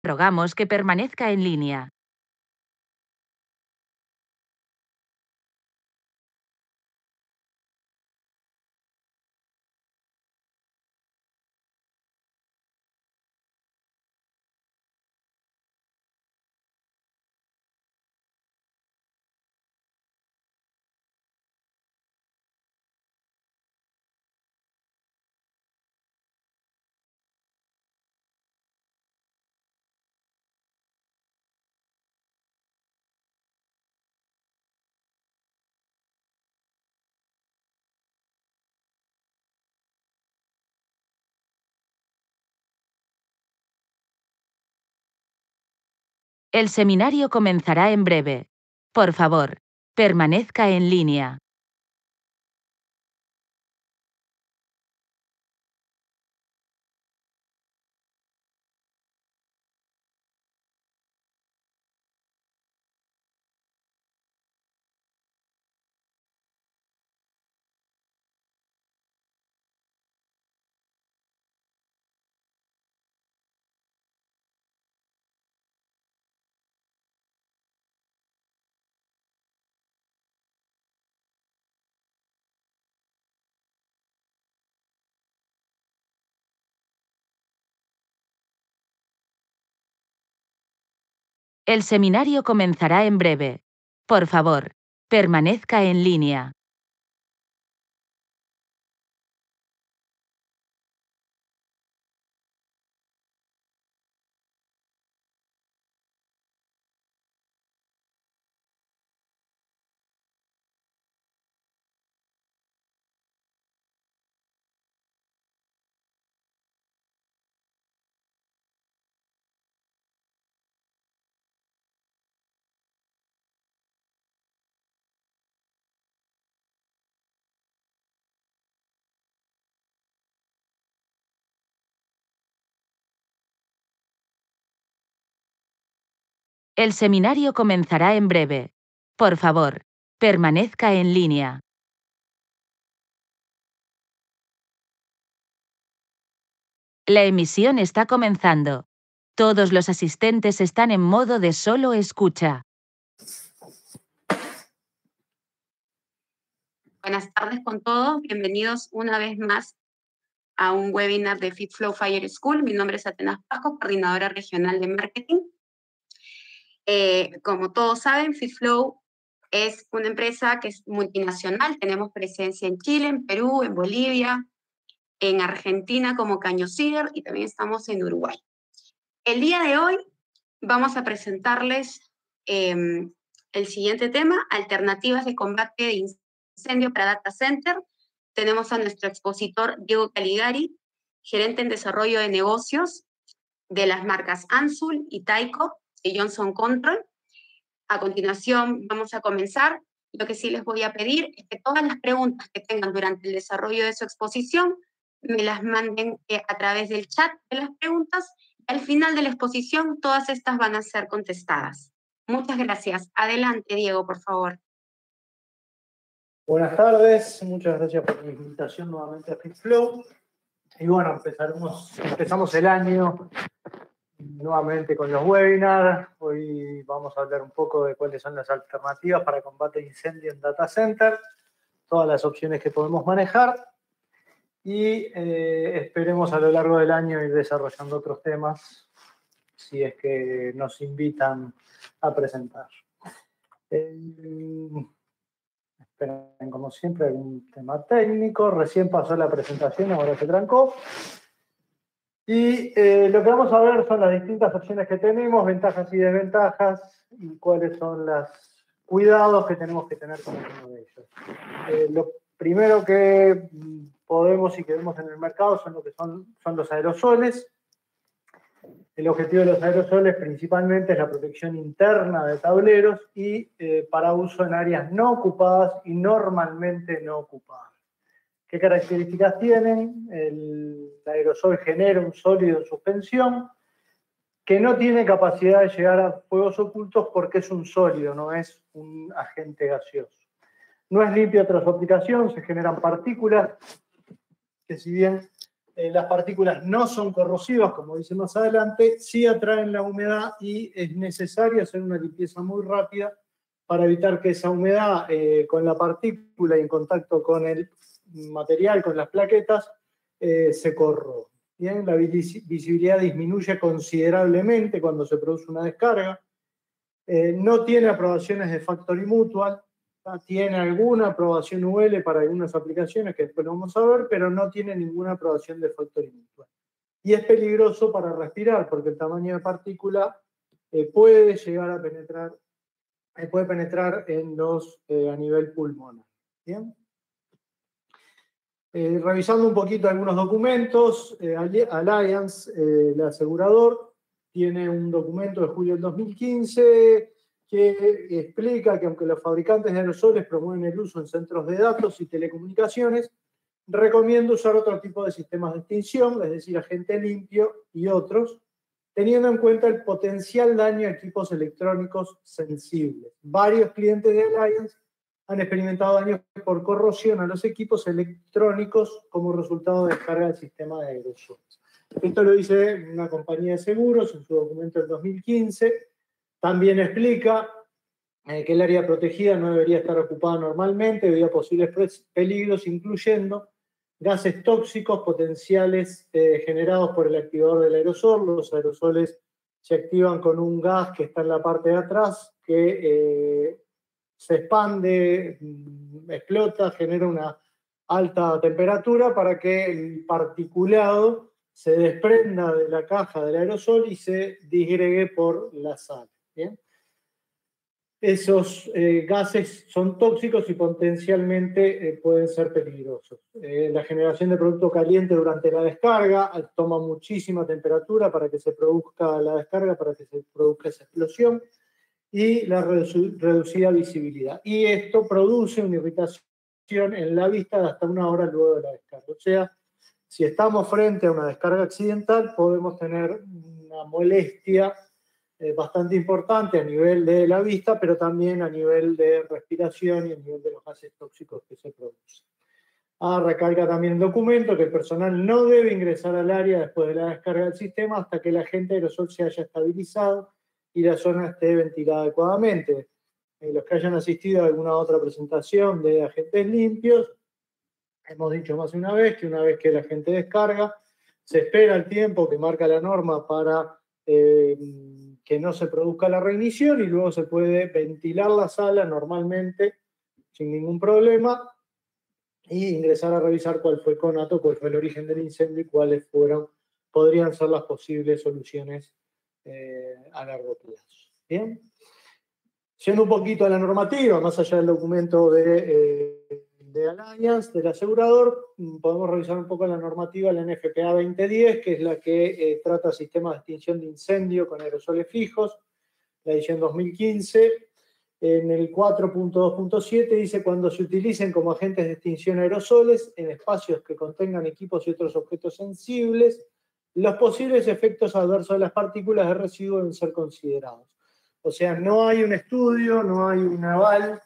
Rogamos que permanezca en línea. El seminario comenzará en breve. Por favor, permanezca en línea. El seminario comenzará en breve. Por favor, permanezca en línea. El seminario comenzará en breve. Por favor, permanezca en línea. La emisión está comenzando. Todos los asistentes están en modo de solo escucha. Buenas tardes con todos. Bienvenidos una vez más a un webinar de FitFlow Fire School. Mi nombre es Atenas Pasco, coordinadora regional de marketing. Como todos saben, FitFlow es una empresa que es multinacional. Tenemos presencia en Chile, en Perú, en Bolivia, en Argentina como Caño Cider y también estamos en Uruguay. El día de hoy vamos a presentarles el siguiente tema, alternativas de combate de incendio para data center. Tenemos a nuestro expositor Diego Caligari, gerente en desarrollo de negocios de las marcas Ansul y Taiko y Johnson Control. A continuación vamos a comenzar. Lo que sí les voy a pedir es que todas las preguntas que tengan durante el desarrollo de su exposición me las manden a través del chat de las preguntas. Al final de la exposición, todas estas van a ser contestadas. Muchas gracias. Adelante, Diego, por favor. Buenas tardes, muchas gracias por la invitación nuevamente a FitFlow. Y bueno, empezamos el año nuevamente con los webinars. Hoy vamos a hablar un poco de cuáles son las alternativas para combate de incendio en data center, todas las opciones que podemos manejar y esperemos a lo largo del año ir desarrollando otros temas si es que nos invitan a presentar. Esperen, como siempre, algún tema técnico. Recién pasó la presentación, ahora se trancó. Y lo que vamos a ver son las distintas opciones que tenemos, ventajas y desventajas, y cuáles son los cuidados que tenemos que tener con uno de ellos. Lo primero que podemos y que vemos en el mercado son los aerosoles. El objetivo de los aerosoles principalmente es la protección interna de tableros y para uso en áreas no ocupadas y normalmente no ocupadas. ¿Qué características tienen? El aerosol genera un sólido en suspensión que no tiene capacidad de llegar a fuegos ocultos porque es un sólido, no es un agente gaseoso. No es limpio tras su aplicación, se generan partículas que si bien Las partículas no son corrosivas, como dice más adelante, sí atraen la humedad y es necesario hacer una limpieza muy rápida para evitar que esa humedad con la partícula y en contacto con el material, con las plaquetas, se corroe. Bien, la visibilidad disminuye considerablemente cuando se produce una descarga. No tiene aprobaciones de Factory Mutual, tiene alguna aprobación UL para algunas aplicaciones que después lo vamos a ver, pero no tiene ninguna aprobación de Factory Mutual. Y es peligroso para respirar porque el tamaño de partícula puede llegar a penetrar, puede penetrar a nivel pulmonar. ¿Bien? Revisando un poquito algunos documentos, Allianz, el asegurador, tiene un documento de julio del 2015 que explica que aunque los fabricantes de aerosoles promueven el uso en centros de datos y telecomunicaciones, recomiendo usar otro tipo de sistemas de extinción, es decir, agente limpio y otros, teniendo en cuenta el potencial daño a equipos electrónicos sensibles. Varios clientes de Allianz han experimentado daños por corrosión a los equipos electrónicos como resultado de descarga del sistema de aerosoles. Esto lo dice una compañía de seguros en su documento del 2015. También explica que el área protegida no debería estar ocupada normalmente debido a posibles peligros, incluyendo gases tóxicos potenciales generados por el activador del aerosol. Los aerosoles se activan con un gas que está en la parte de atrás, que se expande, explota, genera una alta temperatura para que el particulado se desprenda de la caja del aerosol y se disgregue por la sala. ¿Bien? Esos gases son tóxicos y potencialmente pueden ser peligrosos. La generación de producto caliente durante la descarga toma muchísima temperatura para que se produzca la descarga, para que se produzca esa explosión, y la reducida visibilidad. Y esto produce una irritación en la vista de hasta 1 hora luego de la descarga. O sea, si estamos frente a una descarga accidental, podemos tener una molestia bastante importante a nivel de la vista, pero también a nivel de respiración y a nivel de los gases tóxicos que se producen. Recalca también el documento que el personal no debe ingresar al área después de la descarga del sistema hasta que el agente aerosol se haya estabilizado y la zona esté ventilada adecuadamente. Los que hayan asistido a alguna otra presentación de agentes limpios, hemos dicho más de una vez que el agente descarga, se espera el tiempo que marca la norma para que no se produzca la reignición y luego se puede ventilar la sala normalmente sin ningún problema y ingresar a revisar cuál fue el conato, cuál fue el origen del incendio y cuáles podrían ser las posibles soluciones a largo plazo. ¿Bien? Yendo un poquito a la normativa, más allá del documento de Allianz, del asegurador, podemos revisar un poco la normativa, la NFPA 2010, que es la que trata sistemas de extinción de incendio con aerosoles fijos, la edición 2015. En el 4.2.7 dice: cuando se utilicen como agentes de extinción aerosoles en espacios que contengan equipos y otros objetos sensibles, los posibles efectos adversos de las partículas de residuo deben ser considerados. O sea, no hay un estudio, no hay un aval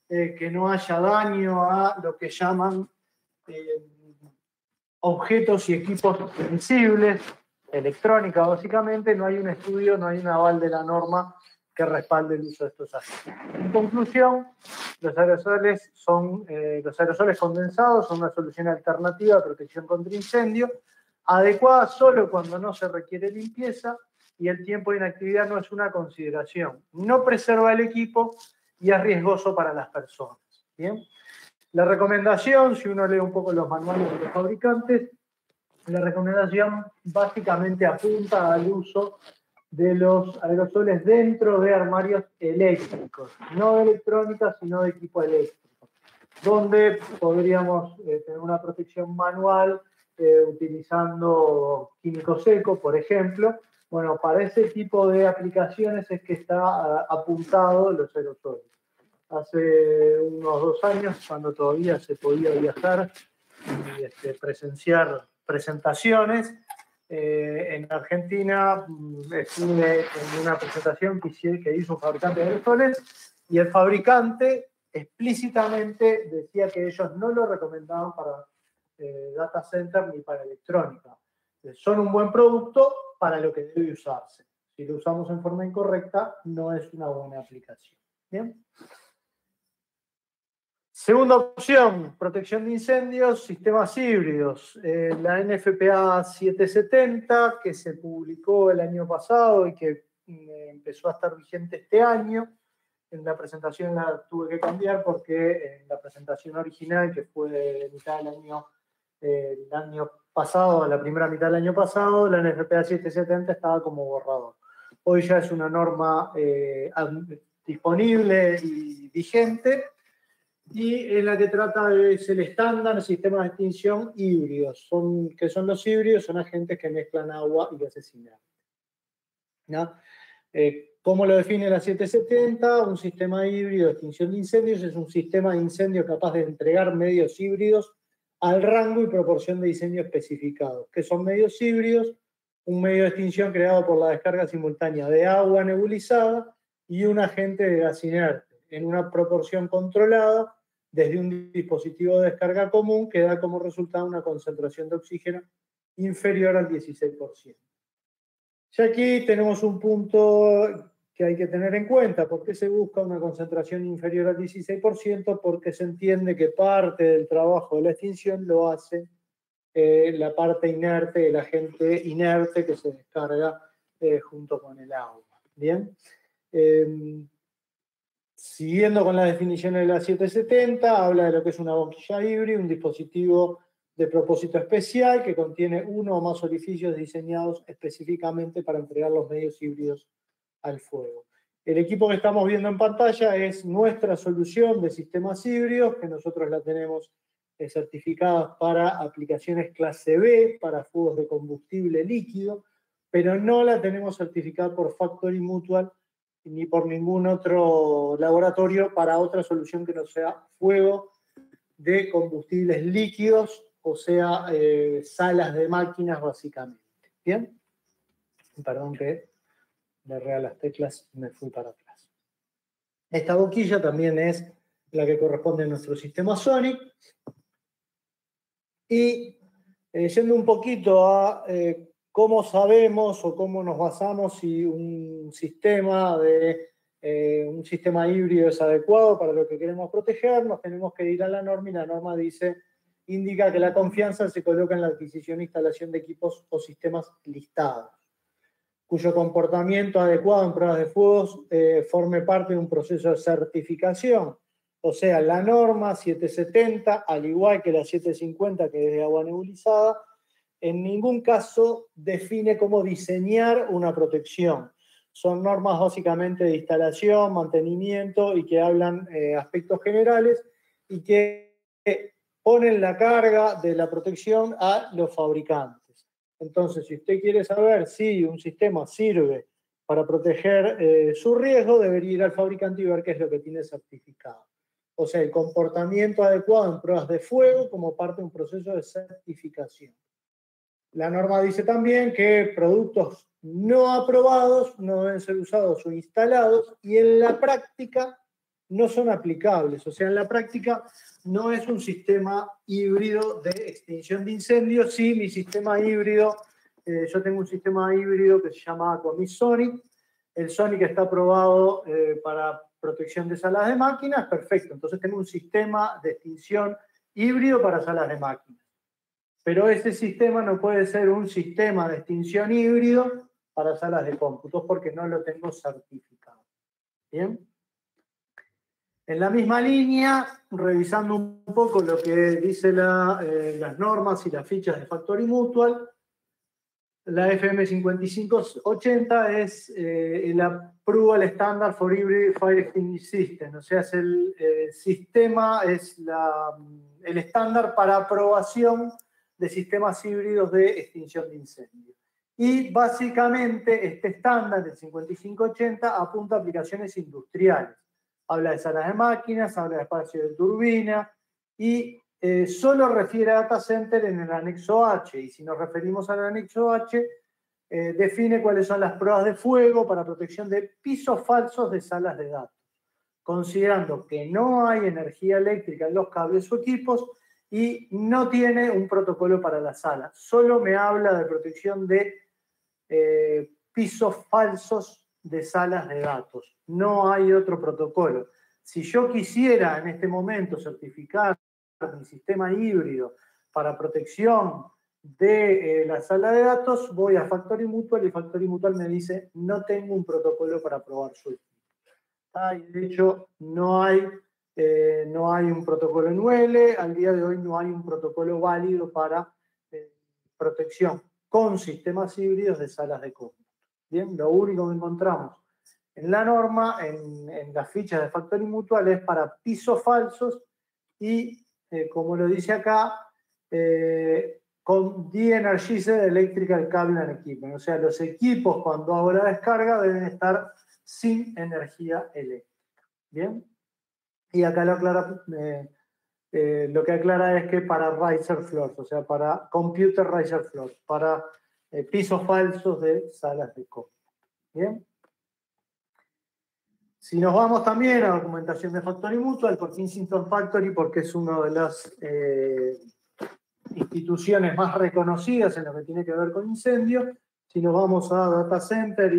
que no haya daño a lo que llaman objetos y equipos sensibles, electrónica básicamente. No hay un estudio, no hay un aval de la norma que respalde el uso de estos agentes. En conclusión, los aerosoles condensados son una solución alternativa de protección contra incendio, adecuada solo cuando no se requiere limpieza y el tiempo de inactividad no es una consideración. No preserva el equipo y es riesgoso para las personas. ¿Bien? La recomendación, si uno lee un poco los manuales de los fabricantes, la recomendación básicamente apunta al uso de los aerosoles dentro de armarios eléctricos, no de electrónica, sino de equipo eléctrico, donde podríamos tener una protección manual utilizando químico seco, por ejemplo. Bueno, para ese tipo de aplicaciones es que está apuntado los aerosoles. Hace unos 2 años, cuando todavía se podía viajar y presenciar presentaciones, en Argentina estuve en una presentación que hizo un fabricante de aerosoles y el fabricante explícitamente decía que ellos no lo recomendaban para data center ni para electrónica. Son un buen producto para lo que debe usarse. Si lo usamos en forma incorrecta, no es una buena aplicación. ¿Bien? Segunda opción, protección de incendios, sistemas híbridos. La NFPA 770, que se publicó el año pasado y que empezó a estar vigente este año. En la presentación la tuve que cambiar porque en la presentación original, que fue de mitad del año, el año pasado, a la primera mitad del año pasado, la NFPA 770 estaba como borrador. Hoy ya es una norma disponible y vigente, y en la que trata es el estándar de sistemas de extinción híbridos. ¿Qué son los híbridos? Son agentes que mezclan agua y gases inertes, ¿no? ¿Cómo lo define la 770? Un sistema híbrido de extinción de incendios es un sistema de incendio capaz de entregar medios híbridos al rango y proporción de diseño especificados. ¿Qué son medios híbridos? Un medio de extinción creado por la descarga simultánea de agua nebulizada y un agente de gas inerte, en una proporción controlada desde un dispositivo de descarga común que da como resultado una concentración de oxígeno inferior al 16%. Ya aquí tenemos un punto que hay que tener en cuenta. ¿Por qué se busca una concentración inferior al 16%? Porque se entiende que parte del trabajo de la extinción lo hace la parte inerte, el agente inerte que se descarga junto con el agua. ¿Bien? Siguiendo con la definición de la 770, habla de lo que es una boquilla híbrida, un dispositivo de propósito especial que contiene uno o más orificios diseñados específicamente para entregar los medios híbridos al fuego. El equipo que estamos viendo en pantalla es nuestra solución de sistemas híbridos, que nosotros la tenemos certificada para aplicaciones clase B, para fuegos de combustible líquido, pero no la tenemos certificada por Factory Mutual ni por ningún otro laboratorio para otra solución que no sea fuego de combustibles líquidos, o sea, salas de máquinas básicamente. ¿Bien? Perdón que le erré a las teclas y me fui para atrás. Esta boquilla también es la que corresponde a nuestro sistema Sonic. Y yendo un poquito a cómo sabemos o cómo nos basamos si un sistema híbrido es adecuado para lo que queremos proteger, nos tenemos que ir a la norma, y la norma indica que la confianza se coloca en la adquisición e instalación de equipos o sistemas listados, cuyo comportamiento adecuado en pruebas de fuegos forme parte de un proceso de certificación. O sea, la norma 770, al igual que la 750, que es de agua nebulizada, en ningún caso define cómo diseñar una protección. Son normas básicamente de instalación, mantenimiento, y que hablan aspectos generales y que ponen la carga de la protección a los fabricantes. Entonces, si usted quiere saber si un sistema sirve para proteger su riesgo, debería ir al fabricante y ver qué es lo que tiene certificado. O sea, el comportamiento adecuado en pruebas de fuego como parte de un proceso de certificación. La norma dice también que productos no aprobados no deben ser usados o instalados, y en la práctica no son aplicables. O sea, en la práctica no es un sistema híbrido de extinción de incendios. Sí, mi sistema híbrido, yo tengo un sistema híbrido que se llama Aquamis Sonic. El Sonic está aprobado para protección de salas de máquinas, perfecto. Entonces tengo un sistema de extinción híbrido para salas de máquinas. Pero ese sistema no puede ser un sistema de extinción híbrido para salas de cómputos porque no lo tengo certificado. ¿Bien? En la misma línea, revisando un poco lo que dice las normas y las fichas de Factory Mutual, la FM 5580 es el Approval Standard for Hybrid Fire Extinguishing System, o sea, es el sistema, es el estándar para aprobación de sistemas híbridos de extinción de incendios. Y básicamente este estándar del 5580 apunta a aplicaciones industriales. Habla de salas de máquinas, habla de espacios de turbina y solo refiere a data center en el anexo H. Y si nos referimos al anexo H, define cuáles son las pruebas de fuego para protección de pisos falsos de salas de datos, considerando que no hay energía eléctrica en los cables o equipos y no tiene un protocolo para la sala. Solo me habla de protección de pisos falsos de salas de datos. No hay otro protocolo. Si yo quisiera en este momento certificar mi sistema híbrido para protección de la sala de datos, voy a Factory Mutual y Factory Mutual me dice no tengo un protocolo para probar su equipo. De hecho, no hay un protocolo en UL, al día de hoy no hay un protocolo válido para protección con sistemas híbridos de salas de cómputo. Bien, lo único que encontramos en la norma, en las fichas de Factory Mutual, es para pisos falsos y, como lo dice acá, con de-energized electrical cable and equipment. O sea, los equipos cuando hago la descarga deben estar sin energía eléctrica. ¿Bien? Y acá lo que aclara es que para riser floors, o sea, para computer riser floors, para pisos falsos de salas de cómputo. ¿Bien? Si nos vamos también a la documentación de Factory Mutual, por Kensington Factory, porque es una de las instituciones más reconocidas en lo que tiene que ver con incendios. Si nos vamos a Data Center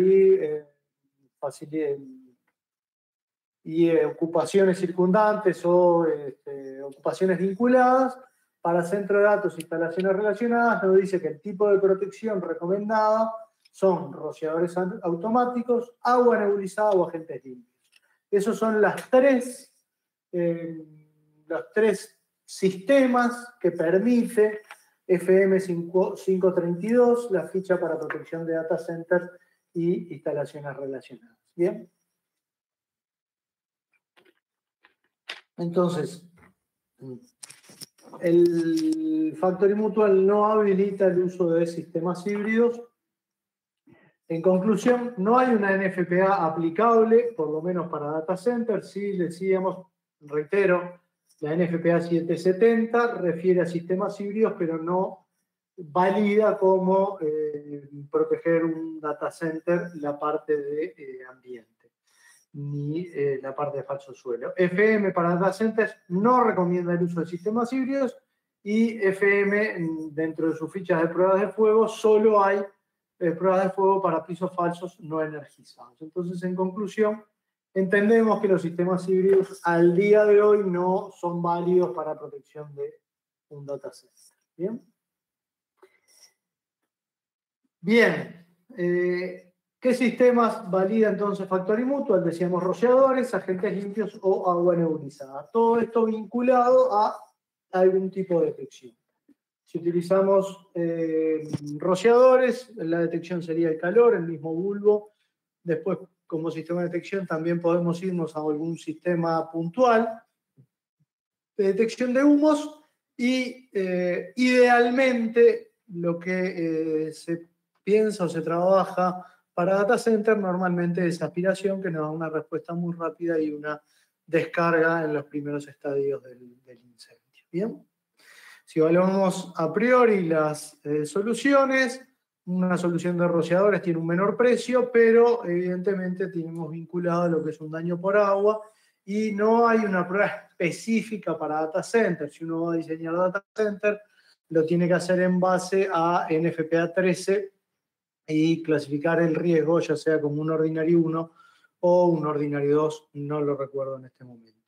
y ocupaciones circundantes o ocupaciones vinculadas, para centro de datos e instalaciones relacionadas, nos dice que el tipo de protección recomendada son rociadores automáticos, agua nebulizada o agentes limpios. Esos son los tres sistemas que permite FM 532, la ficha para protección de data center y instalaciones relacionadas. ¿Bien? Entonces, el Factory Mutual no habilita el uso de sistemas híbridos. En conclusión, no hay una NFPA aplicable, por lo menos para data center. Sí, decíamos, reitero, la NFPA 770 refiere a sistemas híbridos, pero no valida como proteger un data center la parte de ambiente, ni la parte de falso suelo. FM para data centers no recomienda el uso de sistemas híbridos y FM, dentro de sus fichas de pruebas de fuego, solo hay pruebas de fuego para pisos falsos no energizados. Entonces, en conclusión, entendemos que los sistemas híbridos al día de hoy no son válidos para protección de un data center. ¿Bien? Bien. ¿Qué sistemas valida entonces Factory Mutual? Decíamos rociadores, agentes limpios o agua nebulizada. Todo esto vinculado a algún tipo de detección. Si utilizamos rociadores, la detección sería el calor, el mismo bulbo. Después, como sistema de detección, también podemos irnos a algún sistema puntual de detección de humos y idealmente lo que se piensa o se trabaja para data center normalmente es aspiración, que nos da una respuesta muy rápida y una descarga en los primeros estadios del incendio. ¿Bien? Si evaluamos a priori las soluciones, una solución de rociadores tiene un menor precio, pero evidentemente tenemos vinculado a lo que es un daño por agua y no hay una prueba específica para data center. Si uno va a diseñar data center, lo tiene que hacer en base a NFPA 13 y clasificar el riesgo, ya sea como un ordinario 1 o un ordinario 2, no lo recuerdo en este momento.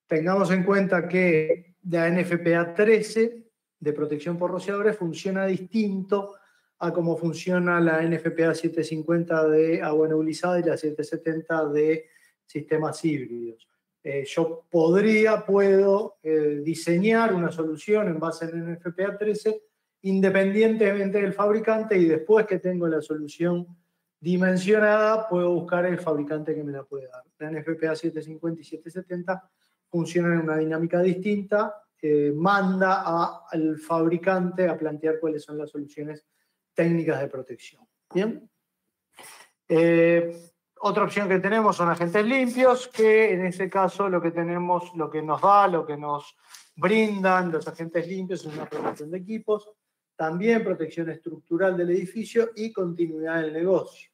Tengamos en cuenta que la NFPA 13 de protección por rociadores funciona distinto a cómo funciona la NFPA 750 de agua nebulizada y la 770 de sistemas híbridos. Yo puedo diseñar una solución en base en NFPA 13 independientemente del fabricante y después que tengo la solución dimensionada puedo buscar el fabricante que me la puede dar. La NFPA 750 y 770 funcionan en una dinámica distinta, manda al fabricante a plantear cuáles son las soluciones técnicas de protección. ¿Bien? Otra opción que tenemos son agentes limpios, que en ese caso lo que nos brindan los agentes limpios es una protección de equipos, también protección estructural del edificio y continuidad del negocio.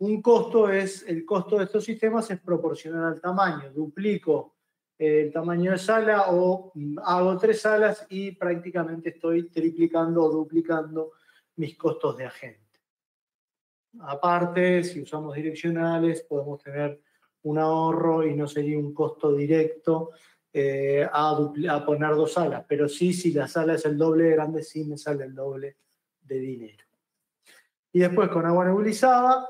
El costo de estos sistemas es proporcional al tamaño. Duplico el tamaño de sala o hago 3 salas y prácticamente estoy triplicando o duplicando mis costos de agente. Aparte, si usamos direccionales, podemos tener un ahorro y no sería un costo directo a poner 2 salas. Pero sí, si la sala es el doble de grande, sí me sale el doble de dinero. Y después con agua nebulizada,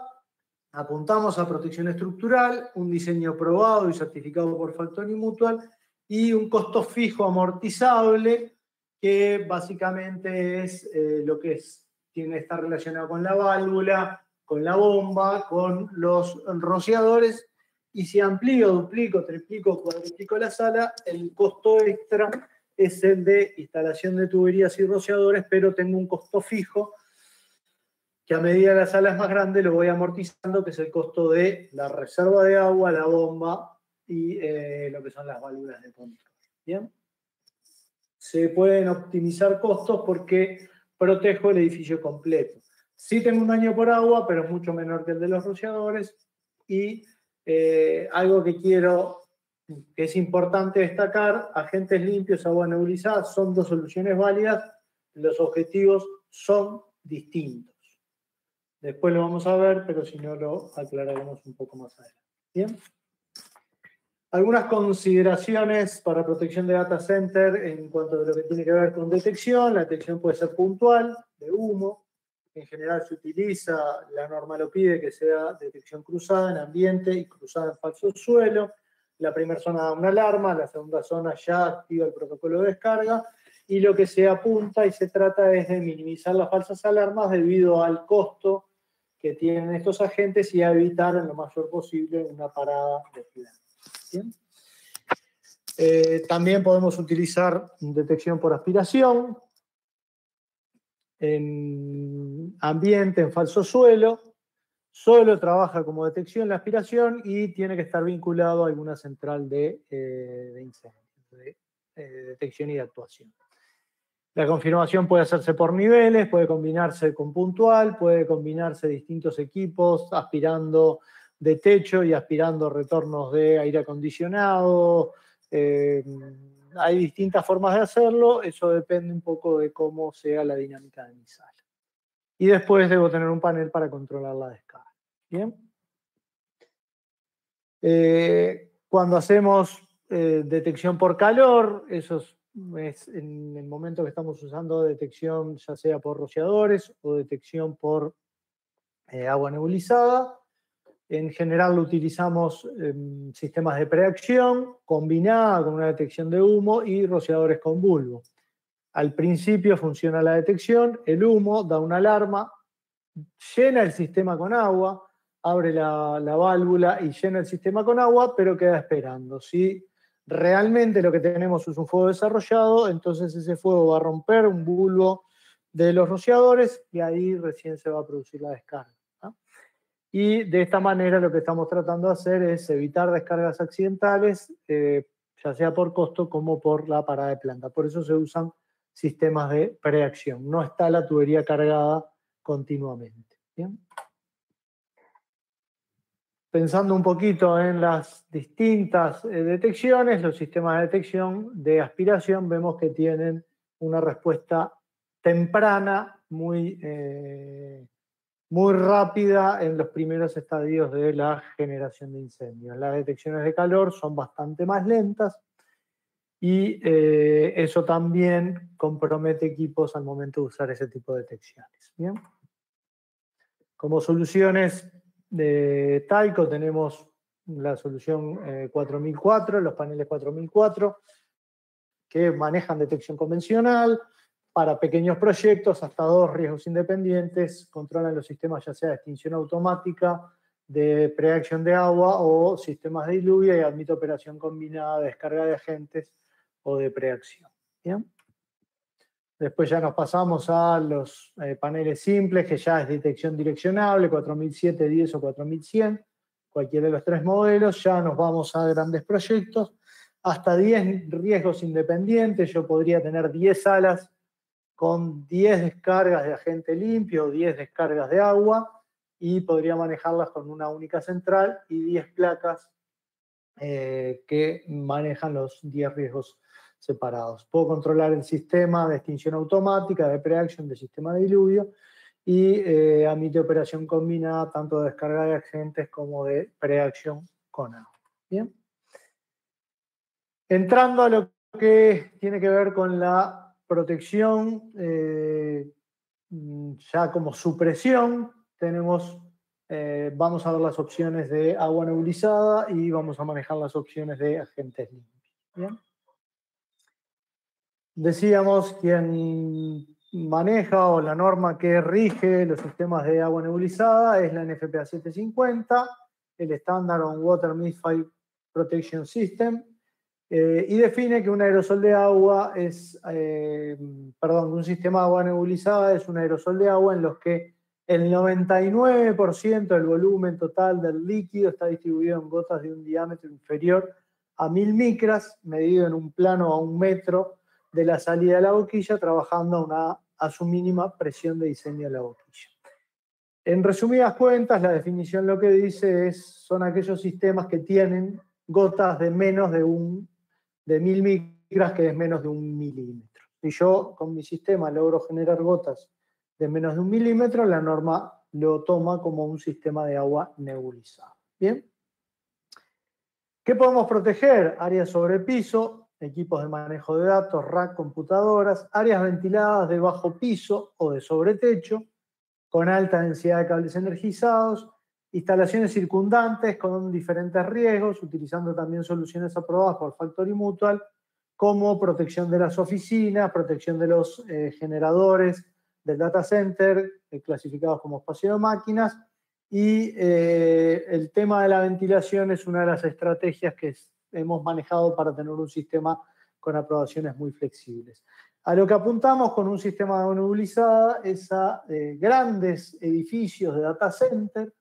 apuntamos a protección estructural, un diseño probado y certificado por Factory Mutual y un costo fijo amortizable que básicamente es lo que está relacionado con la válvula, con la bomba, con los rociadores. Y si amplío, duplico, triplico, cuadruplico la sala, el costo extra es el de instalación de tuberías y rociadores, pero tengo un costo fijo que a medida que la sala es más grande lo voy amortizando, que es el costo de la reserva de agua, la bomba y lo que son las válvulas de control. ¿Bien? Se pueden optimizar costos porque protejo el edificio completo. Sí tengo un daño por agua, pero es mucho menor que el de los rociadores. Y algo que es importante destacar, agentes limpios, agua nebulizada, son 2 soluciones válidas. Los objetivos son distintos. Después lo vamos a ver, pero si no lo aclararemos un poco más adelante. ¿Bien? Algunas consideraciones para protección de data center en cuanto a lo que tiene que ver con detección. La detección puede ser puntual, de humo. En general se utiliza, la norma lo pide, que sea detección cruzada en ambiente y cruzada en falso suelo. La primera zona da una alarma, la segunda zona ya activa el protocolo de descarga. Y lo que se apunta y se trata es de minimizar las falsas alarmas debido al costo que tienen estos agentes y a evitar en lo mayor posible una parada de planta. ¿Bien? También podemos utilizar detección por aspiración en ambiente, en falso suelo. Solo trabaja como detección la aspiración y tiene que estar vinculado a alguna central de incendio, de detección y de actuación. La confirmación puede hacerse por niveles, puede combinarse con puntual, puede combinarse distintos equipos, aspirando de techo y aspirando retornos de aire acondicionado. Hay distintas formas de hacerlo, eso depende un poco de cómo sea la dinámica de mi sala. Y después debo tener un panel para controlar la descarga. ¿Bien? Cuando hacemos detección por calor, eso es en el momento que estamos usando detección ya sea por rociadores o detección por agua nebulizada. En general lo utilizamos en sistemas de preacción combinada con una detección de humo y rociadores con bulbo. Al principio funciona la detección, el humo da una alarma, llena el sistema con agua, abre la válvula y llena el sistema con agua, pero queda esperando. Si realmente lo que tenemos es un fuego desarrollado, entonces ese fuego va a romper un bulbo de los rociadores y ahí recién se va a producir la descarga. ¿No? Y de esta manera lo que estamos tratando de hacer es evitar descargas accidentales, ya sea por costo como por la parada de planta. Por eso se usan sistemas de preacción. No está la tubería cargada continuamente. ¿Bien? Pensando un poquito en las distintas detecciones, los sistemas de detección de aspiración vemos que tienen una respuesta temprana, muy rápida en los primeros estadios de la generación de incendios. Las detecciones de calor son bastante más lentas y eso también compromete equipos al momento de usar ese tipo de detecciones. ¿Bien? Como soluciones de Tyco tenemos la solución 4004, los paneles 4004, que manejan detección convencional para pequeños proyectos, hasta 2 riesgos independientes, controlan los sistemas ya sea de extinción automática, de preacción de agua o sistemas de diluvio y admite operación combinada de descarga de agentes o de preacción. ¿Bien? Después ya nos pasamos a los paneles simples, que ya es detección direccionable, 4007, 10 o 4100, cualquiera de los 3 modelos. Ya nos vamos a grandes proyectos, hasta 10 riesgos independientes. Yo podría tener 10 salas con 10 descargas de agente limpio o 10 descargas de agua y podría manejarlas con una única central y 10 placas que manejan los 10 riesgos separados. Puedo controlar el sistema de extinción automática, de pre-action, del sistema de diluvio, y admite operación combinada tanto de descarga de agentes como de pre-action con agua. Bien. Entrando a lo que tiene que ver con la protección, ya como supresión, vamos a ver las opciones de agua nebulizada y vamos a manejar las opciones de agentes limpios. ¿Bien? Decíamos, quien maneja o la norma que rige los sistemas de agua nebulizada es la NFPA 750, el Standard on Water Mist-Fire Protection System, y define que un aerosol de agua un sistema de agua nebulizada es un aerosol de agua en los que el 99% del volumen total del líquido está distribuido en gotas de un diámetro inferior a 1000 micras, medido en un plano a 1 metro de la salida de la boquilla, trabajando a su mínima presión de diseño de la boquilla. En resumidas cuentas, la definición lo que dice son aquellos sistemas que tienen gotas de menos de 1000 micras, que es menos de 1 milímetro. Si yo con mi sistema logro generar gotas de menos de 1 milímetro, la norma lo toma como un sistema de agua nebulizado. ¿Bien? ¿Qué podemos proteger? Áreas sobre piso, equipos de manejo de datos, rack, computadoras, áreas ventiladas de bajo piso o de sobretecho, con alta densidad de cables energizados, instalaciones circundantes con diferentes riesgos, utilizando también soluciones aprobadas por Factory Mutual, como protección de las oficinas, protección de los generadores del data center, clasificados como espacio de máquinas, y el tema de la ventilación es una de las estrategias que hemos manejado para tener un sistema con aprobaciones muy flexibles. A lo que apuntamos con un sistema de agua nebulizada es a grandes edificios de data center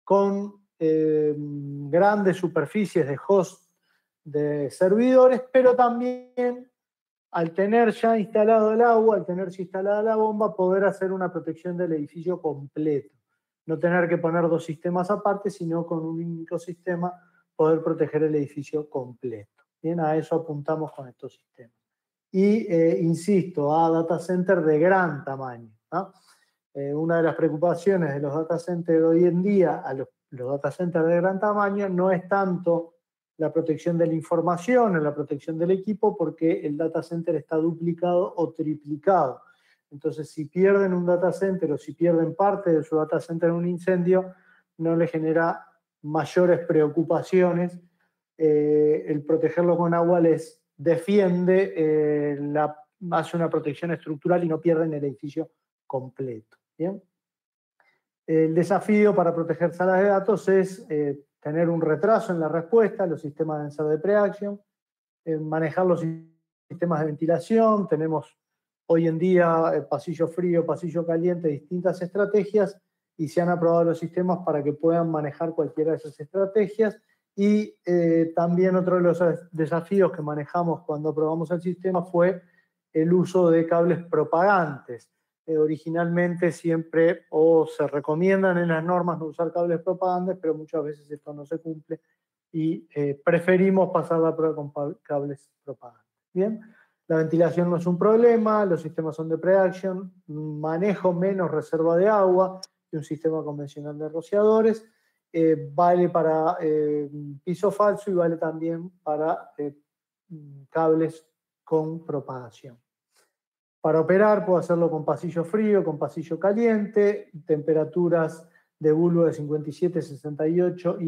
con grandes superficies de host de servidores, pero también al tener ya instalado el agua, al tener ya instalada la bomba, poder hacer una protección del edificio completo. No tener que poner 2 sistemas aparte, sino con un único sistema poder proteger el edificio completo. Bien, a eso apuntamos con estos sistemas. Y, insisto, a data center de gran tamaño, ¿no? Una de las preocupaciones de los data centers hoy en día, a los data centers de gran tamaño, no es tanto la protección de la información o la protección del equipo, porque el data center está duplicado o triplicado. Entonces, si pierden un data center o si pierden parte de su data center en un incendio, no les genera mayores preocupaciones. El protegerlo con agua les defiende, hace una protección estructural y no pierden el edificio completo. ¿Bien? El desafío para proteger salas de datos es tener un retraso en la respuesta, los sistemas de enser de pre-action, manejar los sistemas de ventilación. Tenemos hoy en día pasillo frío, pasillo caliente, distintas estrategias, y se han aprobado los sistemas para que puedan manejar cualquiera de esas estrategias. Y también otro de los desafíos que manejamos cuando aprobamos el sistema fue el uso de cables propagantes. Originalmente siempre se recomiendan en las normas no usar cables propagantes, pero muchas veces esto no se cumple y preferimos pasar la prueba con cables propagantes. Bien, la ventilación no es un problema, los sistemas son de pre-action, manejo menos reserva de agua que un sistema convencional de rociadores, vale para piso falso y vale también para cables con propagación. Para operar puedo hacerlo con pasillo frío, con pasillo caliente, temperaturas de bulbo de 57, 68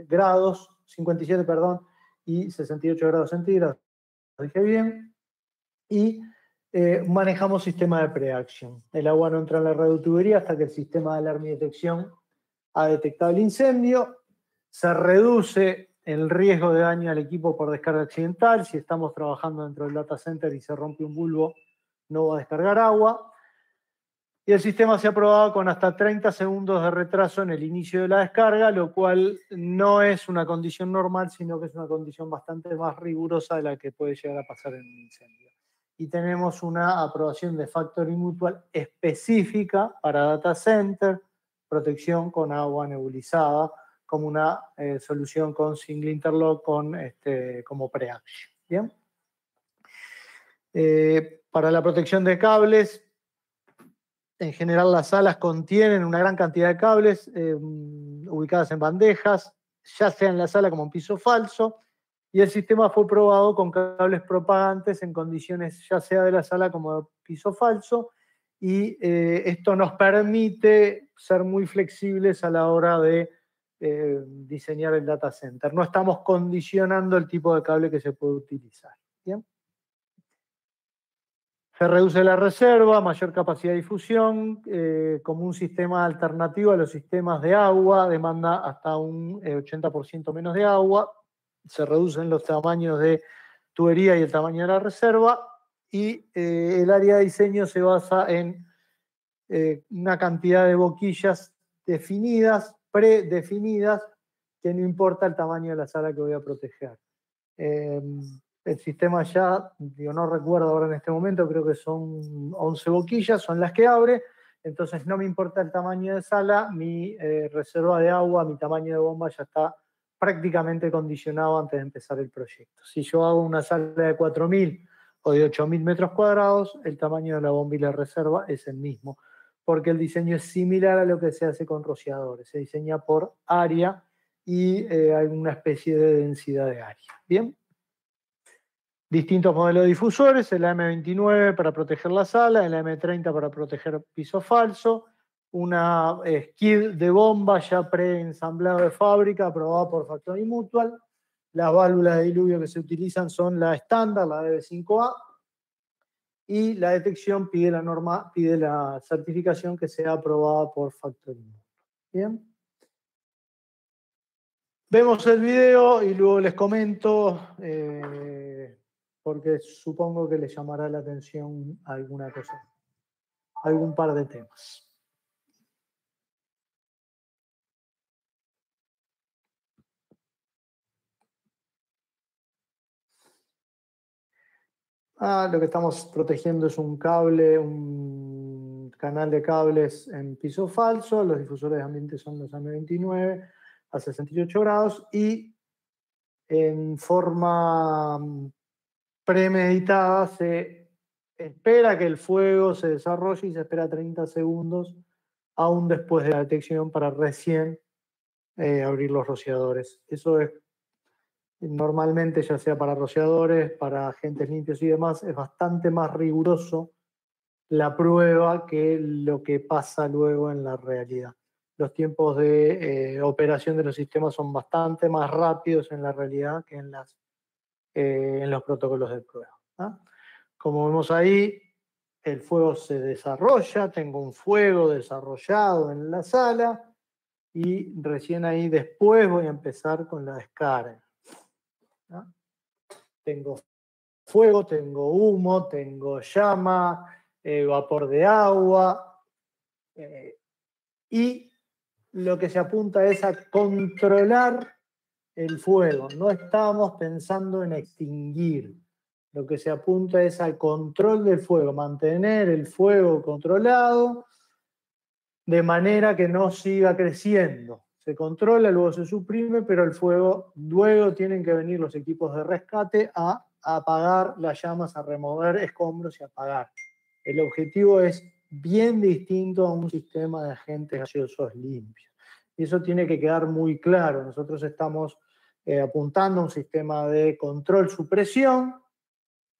grados, 57, perdón, y 68 grados centígrados, lo dije bien, y manejamos sistema de pre-action. El agua no entra en la red de tubería hasta que el sistema de alarma y detección ha detectado el incendio. Se reduce el riesgo de daño al equipo por descarga accidental. Si estamos trabajando dentro del data center y se rompe un bulbo, no va a descargar agua. Y el sistema se ha probado con hasta 30 segundos de retraso en el inicio de la descarga, lo cual no es una condición normal, sino que es una condición bastante más rigurosa de la que puede llegar a pasar en un incendio. Y tenemos una aprobación de Factory Mutual específica para data center, protección con agua nebulizada, como una solución con single interlock como pre-action. ¿Bien? Para la protección de cables, en general las salas contienen una gran cantidad de cables ubicadas en bandejas, ya sea en la sala como en piso falso, y el sistema fue probado con cables propagantes en condiciones ya sea de la sala como de piso falso, y esto nos permite ser muy flexibles a la hora de diseñar el data center. No estamos condicionando el tipo de cable que se puede utilizar. ¿Bien? Se reduce la reserva, mayor capacidad de difusión, como un sistema alternativo a los sistemas de agua, demanda hasta un 80% menos de agua, se reducen los tamaños de tubería y el tamaño de la reserva, y el área de diseño se basa en una cantidad de boquillas definidas, predefinidas, que no importa el tamaño de la sala que voy a proteger. El sistema ya, no recuerdo ahora en este momento, creo que son 11 boquillas, son las que abre, entonces no me importa el tamaño de sala, mi reserva de agua, mi tamaño de bomba ya está prácticamente condicionado antes de empezar el proyecto. Si yo hago una sala de 4.000 o de 8.000 metros cuadrados, el tamaño de la bomba y la reserva es el mismo, porque el diseño es similar a lo que se hace con rociadores, se diseña por área y hay una especie de densidad de área. ¿Bien? Distintos modelos de difusores, el AM29 para proteger la sala, el AM30 para proteger piso falso, una skid de bomba ya preensamblado de fábrica, aprobada por Factory Mutual. Las válvulas de diluvio que se utilizan son la estándar, la DB5A, y la detección pide la certificación que sea aprobada por Factory Mutual. Bien. Vemos el video y luego les comento, porque supongo que les llamará la atención alguna cosa, algún par de temas. Lo que estamos protegiendo es un cable, un canal de cables en piso falso. Los difusores de ambiente son los AM29 a 68 grados y en forma premeditada se espera que el fuego se desarrolle y se espera 30 segundos aún después de la detección para recién abrir los rociadores. Eso es normalmente, ya sea para rociadores, para agentes limpios y demás, es bastante más riguroso la prueba que lo que pasa luego en la realidad. Los tiempos de operación de los sistemas son bastante más rápidos en la realidad que en los protocolos de prueba. ¿Ah? Como vemos ahí, el fuego se desarrolla, tengo un fuego desarrollado en la sala y recién ahí después voy a empezar con la descarga. ¿No? Tengo fuego, tengo humo, tengo llama, vapor de agua, y lo que se apunta es a controlar el fuego. No estamos pensando en extinguir. Lo que se apunta es al control del fuego, mantener el fuego controlado de manera que no siga creciendo. Se controla, luego se suprime, pero el fuego, luego tienen que venir los equipos de rescate a apagar las llamas, a remover escombros y apagar. El objetivo es bien distinto a un sistema de agentes gaseosos limpios. Y eso tiene que quedar muy claro. Nosotros estamos apuntando a un sistema de control-supresión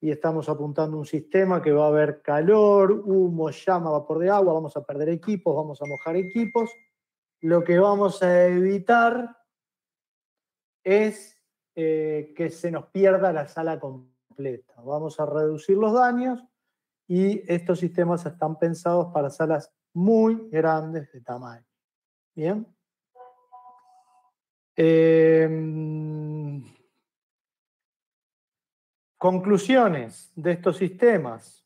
y estamos apuntando a un sistema que va a haber calor, humo, llama, vapor de agua, vamos a perder equipos, vamos a mojar equipos. Lo que vamos a evitar es que se nos pierda la sala completa. Vamos a reducir los daños y estos sistemas están pensados para salas muy grandes de tamaño. ¿Bien? Conclusiones de estos sistemas.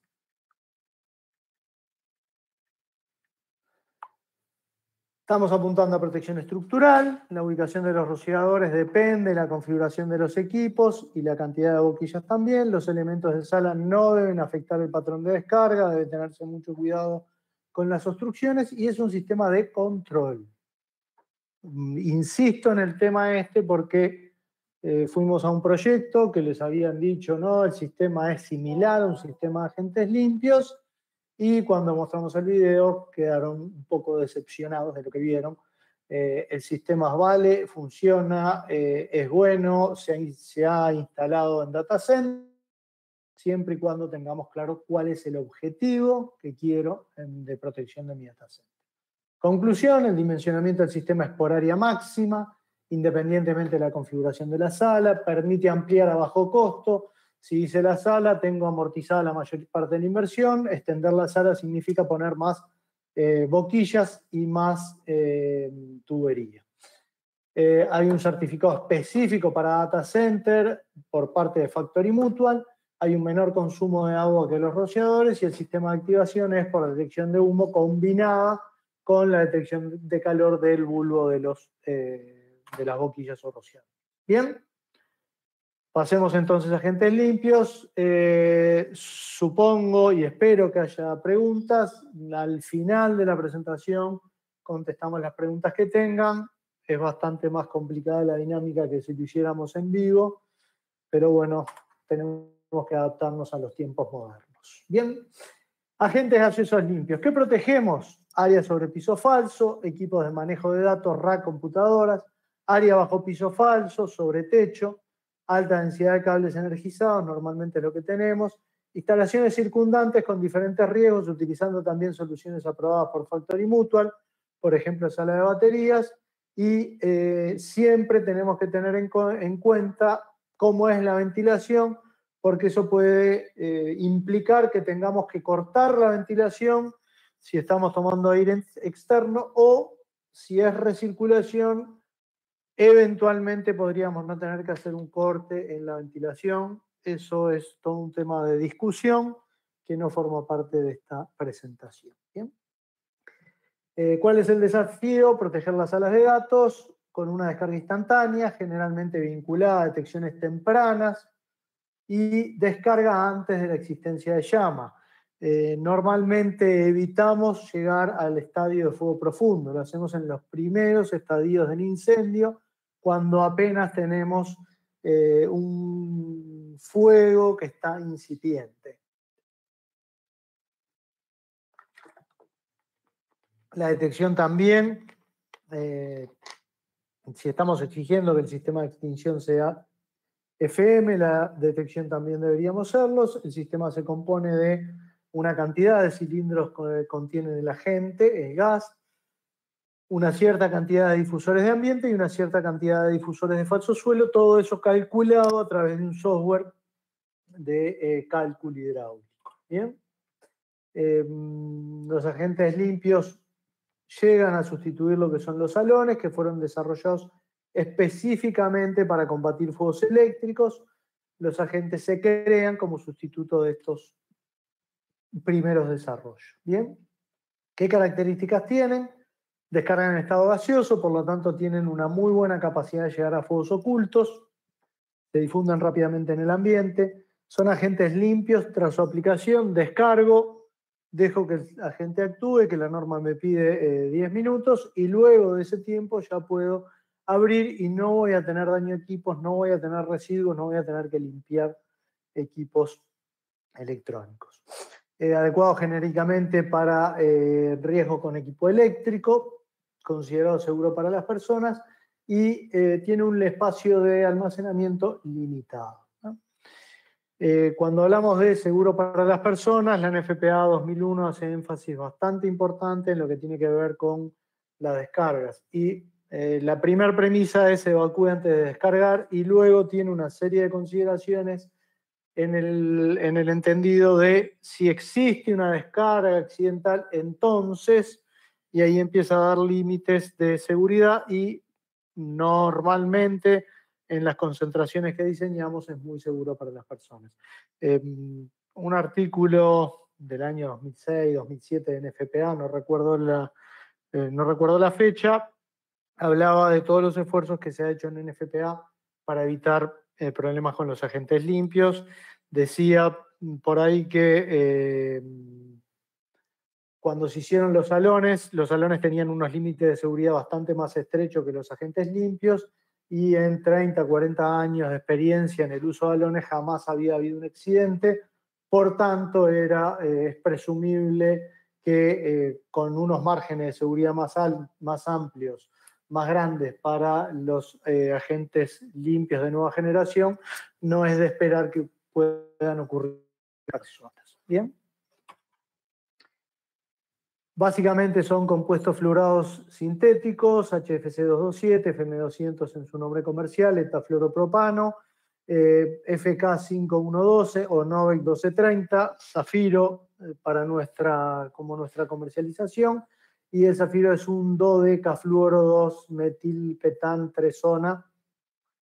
Estamos apuntando a protección estructural. La ubicación de los rociadores depende de la configuración de los equipos y la cantidad de boquillas también. Los elementos de sala no deben afectar el patrón de descarga, debe tenerse mucho cuidado con las obstrucciones y es un sistema de control. Insisto en el tema porque fuimos a un proyecto que les habían dicho, no, el sistema es similar a un sistema de agentes limpios, y cuando mostramos el video quedaron un poco decepcionados de lo que vieron. El sistema vale, funciona, es bueno, se ha instalado en data center, siempre y cuando tengamos claro cuál es el objetivo que quiero de protección de mi data center. Conclusión, el dimensionamiento del sistema es por área máxima, independientemente de la configuración de la sala, permite ampliar a bajo costo. Si hice la sala, tengo amortizada la mayor parte de la inversión. Extender la sala significa poner más boquillas y más tubería. Hay un certificado específico para data center por parte de Factory Mutual. Hay un menor consumo de agua que los rociadores y el sistema de activación es por detección de humo combinada con la detección de calor del bulbo de las boquillas o rociadores. Bien, pasemos entonces a agentes limpios. Supongo y espero que haya preguntas. Al final de la presentación contestamos las preguntas que tengan. Es bastante más complicada la dinámica que si lo hiciéramos en vivo, pero bueno, tenemos que adaptarnos a los tiempos modernos. Bien, agentes gaseosos limpios. ¿Qué protegemos? Área sobre piso falso, equipos de manejo de datos, rack, computadoras, área bajo piso falso, sobre techo, alta densidad de cables energizados, normalmente es lo que tenemos, instalaciones circundantes con diferentes riesgos, utilizando también soluciones aprobadas por Factory Mutual, por ejemplo, sala de baterías, y siempre tenemos que tener en cuenta cómo es la ventilación, porque eso puede implicar que tengamos que cortar la ventilación si estamos tomando aire externo, o si es recirculación, eventualmente podríamos no tener que hacer un corte en la ventilación. Eso es todo un tema de discusión que no forma parte de esta presentación. ¿Bien? ¿Cuál es el desafío? Proteger las salas de datos con una descarga instantánea, generalmente vinculada a detecciones tempranas, y descarga antes de la existencia de llama. Normalmente evitamos llegar al estadio de fuego profundo, lo hacemos en los primeros estadios del incendio, cuando apenas tenemos un fuego que está incipiente. La detección también, si estamos exigiendo que el sistema de extinción sea FM, la detección también deberíamos serlos. El sistema se compone de una cantidad de cilindros que contienen el agente, el gas, una cierta cantidad de difusores de ambiente y una cierta cantidad de difusores de falso suelo, todo eso calculado a través de un software de cálculo hidráulico. ¿Bien? Los agentes limpios llegan a sustituir lo que son los salones, que fueron desarrollados específicamente para combatir fuegos eléctricos. Los agentes se crean como sustituto de estos primeros desarrollos. ¿Bien? ¿Qué características tienen? Descargan en estado gaseoso, por lo tanto tienen una muy buena capacidad de llegar a fuegos ocultos, se difunden rápidamente en el ambiente, son agentes limpios. Tras su aplicación, descargo, dejo que el agente actúe, que la norma me pide 10 minutos, y luego de ese tiempo ya puedo abrir y no voy a tener daño de equipos, no voy a tener residuos, no voy a tener que limpiar equipos electrónicos. Adecuado genéricamente para riesgo con equipo eléctrico, considerado seguro para las personas, y tiene un espacio de almacenamiento limitado, ¿no? Cuando hablamos de seguro para las personas, la NFPA 2001 hace énfasis bastante importante en lo que tiene que ver con las descargas. Y la primera premisa es evacúe antes de descargar, y luego tiene una serie de consideraciones en el entendido de si existe una descarga accidental, entonces, y ahí empieza a dar límites de seguridad, y normalmente en las concentraciones que diseñamos es muy seguro para las personas. Un artículo del año 2006, 2007 de NFPA, no recuerdo la fecha, hablaba de todos los esfuerzos que se ha hecho en NFPA para evitar problemas con los agentes limpios. Decía por ahí que cuando se hicieron los salones tenían unos límites de seguridad bastante más estrechos que los agentes limpios, y en 30, 40 años de experiencia en el uso de salones jamás había habido un accidente. Por tanto, es presumible que con unos márgenes de seguridad más amplios, más grandes para los agentes limpios de nueva generación, no es de esperar que puedan ocurrir acciones. ¿Bien? Básicamente son compuestos fluorados sintéticos, HFC 227, FM200 en su nombre comercial, etafluoropropano, FK 5112 o Novec 1230, zafiro como nuestra comercialización, y el zafiro es un dodecafluoro 2-metilpetan 3-zona.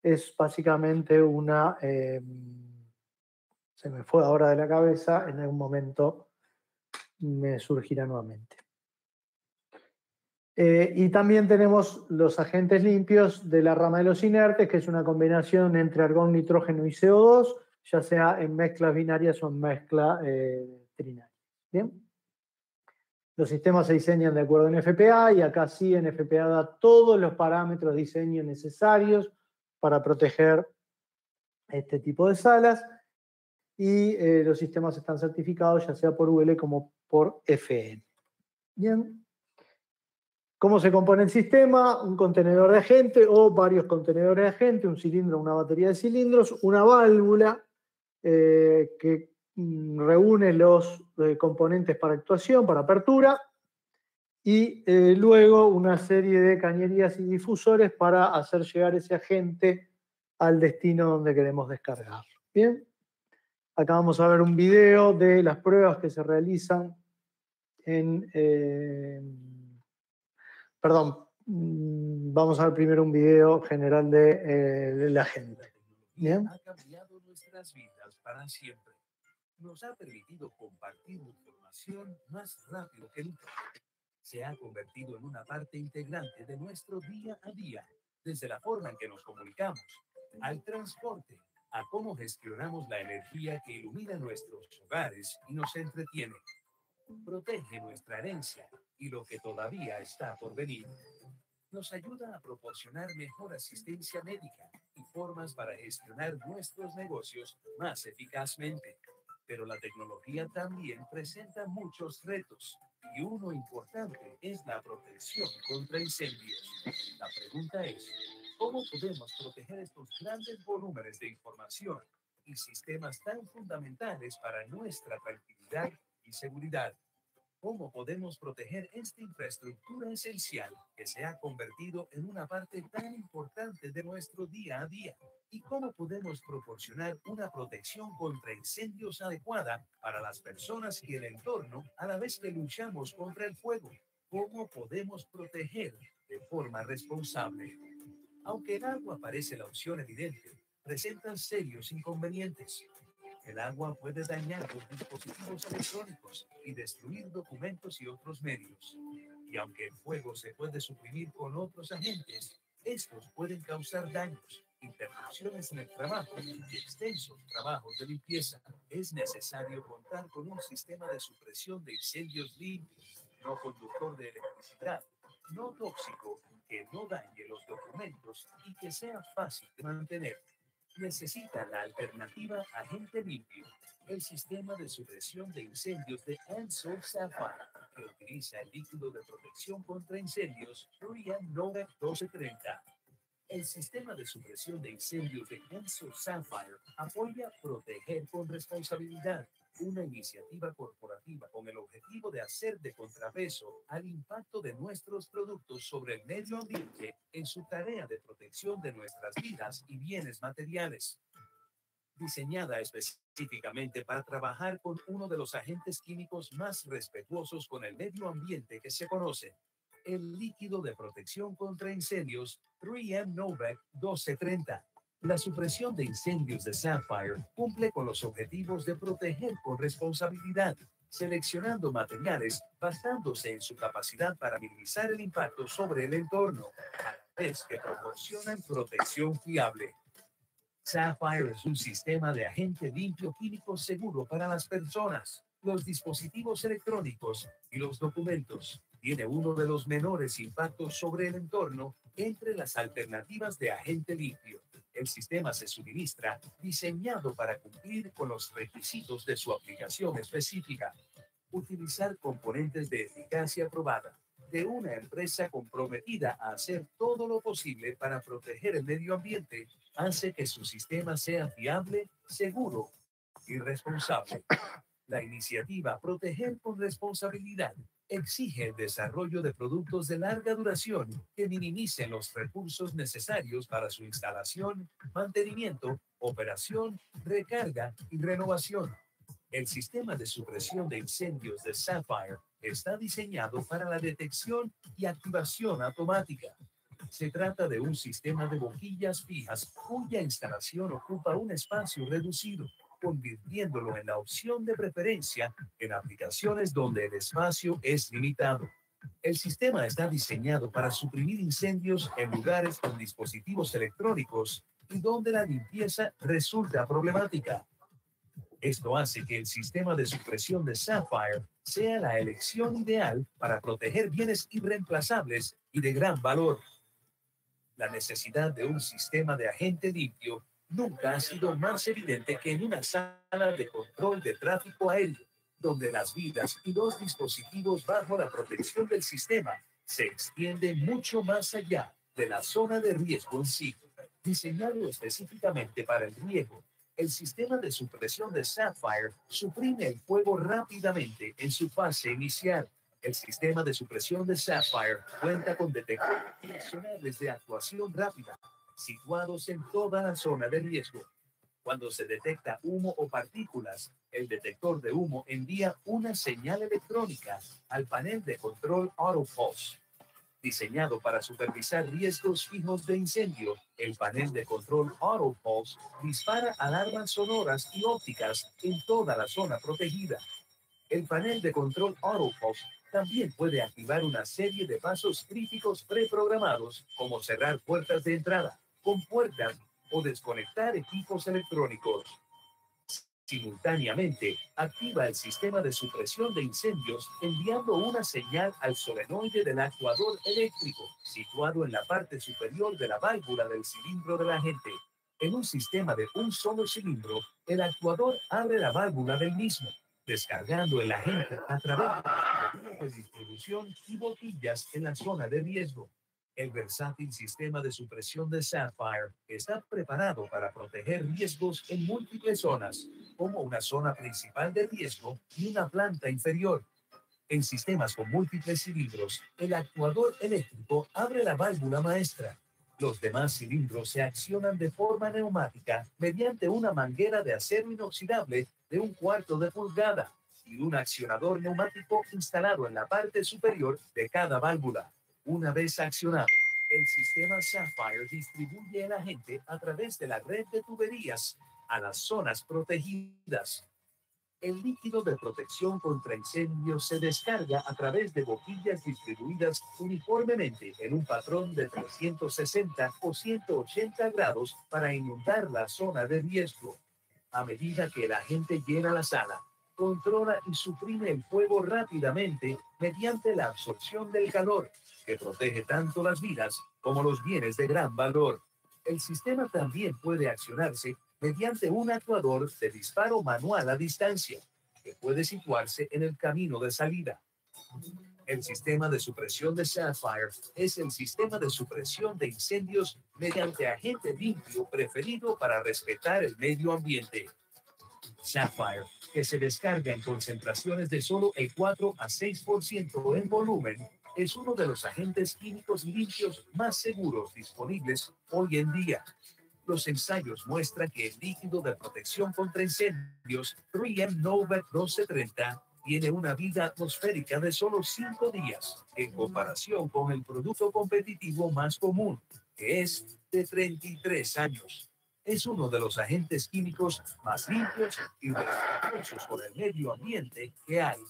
Es básicamente se me fue ahora de la cabeza, en algún momento me surgirá nuevamente. Y también tenemos los agentes limpios de la rama de los inertes, que es una combinación entre argón, nitrógeno y CO2, ya sea en mezclas binarias o en mezcla trinaria. ¿Bien? Los sistemas se diseñan de acuerdo en FPA, y acá sí en FPA da todos los parámetros de diseño necesarios para proteger este tipo de salas, y los sistemas están certificados ya sea por UL como por FN. Bien. ¿Cómo se compone el sistema? Un contenedor de agente o varios contenedores de agente, un cilindro, una batería de cilindros, una válvula que reúne los componentes para actuación, para apertura, y luego una serie de cañerías y difusores para hacer llegar ese agente al destino donde queremos descargar. Bien. Acá vamos a ver un video de las pruebas que se realizan perdón, vamos a ver primero un video general de la gente. ¿Bien? Ha cambiado nuestras vidas para siempre. Nos ha permitido compartir información más rápido que nunca. Se ha convertido en una parte integrante de nuestro día a día, desde la forma en que nos comunicamos, al transporte, a cómo gestionamos la energía que ilumina nuestros hogares y nos entretiene. Protege nuestra herencia y lo que todavía está por venir. Nos ayuda a proporcionar mejor asistencia médica y formas para gestionar nuestros negocios más eficazmente. Pero la tecnología también presenta muchos retos, y uno importante es la protección contra incendios. La pregunta es, ¿cómo podemos proteger estos grandes volúmenes de información y sistemas tan fundamentales para nuestra tranquilidad y seguridad? ¿Cómo podemos proteger esta infraestructura esencial que se ha convertido en una parte tan importante de nuestro día a día? ¿Y cómo podemos proporcionar una protección contra incendios adecuada para las personas y el entorno a la vez que luchamos contra el fuego? ¿Cómo podemos proteger de forma responsable? Aunque el agua parece la opción evidente, presentan serios inconvenientes. El agua puede dañar los dispositivos electrónicos y destruir documentos y otros medios. Y aunque el fuego se puede suprimir con otros agentes, estos pueden causar daños, interrupciones en el trabajo y extensos trabajos de limpieza. Es necesario contar con un sistema de supresión de incendios limpio, no conductor de electricidad, no tóxico, que no dañe los documentos y que sea fácil de mantener. Necesita la alternativa Agente Limpio, el sistema de supresión de incendios de Ansol Sapphire, que utiliza el líquido de protección contra incendios 3M Novec 1230. El sistema de supresión de incendios de Ansol Sapphire apoya Proteger con Responsabilidad, una iniciativa corporativa con el objetivo de hacer de contrapeso al impacto de nuestros productos sobre el medio ambiente en su tarea de protección de nuestras vidas y bienes materiales. Diseñada específicamente para trabajar con uno de los agentes químicos más respetuosos con el medio ambiente que se conoce, el líquido de protección contra incendios 3M Novec 1230. La supresión de incendios de Sapphire cumple con los objetivos de proteger con responsabilidad, seleccionando materiales basándose en su capacidad para minimizar el impacto sobre el entorno, a la vez que proporcionan protección fiable. Sapphire es un sistema de agente limpio químico seguro para las personas, los dispositivos electrónicos y los documentos. Tiene uno de los menores impactos sobre el entorno entre las alternativas de agente limpio. El sistema se suministra diseñado para cumplir con los requisitos de su aplicación específica. Utilizar componentes de eficacia probada de una empresa comprometida a hacer todo lo posible para proteger el medio ambiente hace que su sistema sea fiable, seguro y responsable. La iniciativa Proteger con Responsabilidad exige el desarrollo de productos de larga duración que minimicen los recursos necesarios para su instalación, mantenimiento, operación, recarga y renovación. El sistema de supresión de incendios de Sapphire está diseñado para la detección y activación automática. Se trata de un sistema de boquillas fijas cuya instalación ocupa un espacio reducido, convirtiéndolo en la opción de preferencia en aplicaciones donde el espacio es limitado. El sistema está diseñado para suprimir incendios en lugares con dispositivos electrónicos y donde la limpieza resulta problemática. Esto hace que el sistema de supresión de Sapphire sea la elección ideal para proteger bienes irreemplazables y de gran valor. La necesidad de un sistema de agente limpio nunca ha sido más evidente que en una sala de control de tráfico aéreo, donde las vidas y los dispositivos bajo la protección del sistema se extienden mucho más allá de la zona de riesgo en sí. Diseñado específicamente para el riego, el sistema de supresión de Sapphire suprime el fuego rápidamente en su fase inicial. El sistema de supresión de Sapphire cuenta con detectores direccionales de actuación rápida, situados en toda la zona de riesgo. Cuando se detecta humo o partículas, el detector de humo envía una señal electrónica al panel de control AutoPulse. Diseñado para supervisar riesgos fijos de incendio, el panel de control AutoPulse dispara alarmas sonoras y ópticas en toda la zona protegida. El panel de control AutoPulse también puede activar una serie de pasos críticos preprogramados, como cerrar puertas de entrada, compuertas o desconectar equipos electrónicos. Simultáneamente, activa el sistema de supresión de incendios enviando una señal al solenoide del actuador eléctrico, situado en la parte superior de la válvula del cilindro del agente. En un sistema de un solo cilindro, el actuador abre la válvula del mismo, descargando el agente a través de distribución y boquillas en la zona de riesgo. El versátil sistema de supresión de Sapphire está preparado para proteger riesgos en múltiples zonas, como una zona principal de riesgo y una planta inferior. En sistemas con múltiples cilindros, el actuador eléctrico abre la válvula maestra. Los demás cilindros se accionan de forma neumática mediante una manguera de acero inoxidable de 1/4 de pulgada y un accionador neumático instalado en la parte superior de cada válvula. Una vez accionado, el sistema Sapphire distribuye el agente a través de la red de tuberías a las zonas protegidas. El líquido de protección contra incendios se descarga a través de boquillas distribuidas uniformemente en un patrón de 360 o 180 grados para inundar la zona de riesgo. A medida que el agente llena la sala, controla y suprime el fuego rápidamente mediante la absorción del calor, que protege tanto las vidas como los bienes de gran valor. El sistema también puede accionarse mediante un actuador de disparo manual a distancia, que puede situarse en el camino de salida. El sistema de supresión de Sapphire es el sistema de supresión de incendios mediante agente limpio preferido para respetar el medio ambiente. Sapphire, que se descarga en concentraciones de solo el 4 a 6% en volumen, es uno de los agentes químicos limpios más seguros disponibles hoy en día. Los ensayos muestran que el líquido de protección contra incendios 3M Novec 1230 tiene una vida atmosférica de solo 5 días, en comparación con el producto competitivo más común, que es de 33 años. Es uno de los agentes químicos más limpios y respetuosos con el medio ambiente que hay.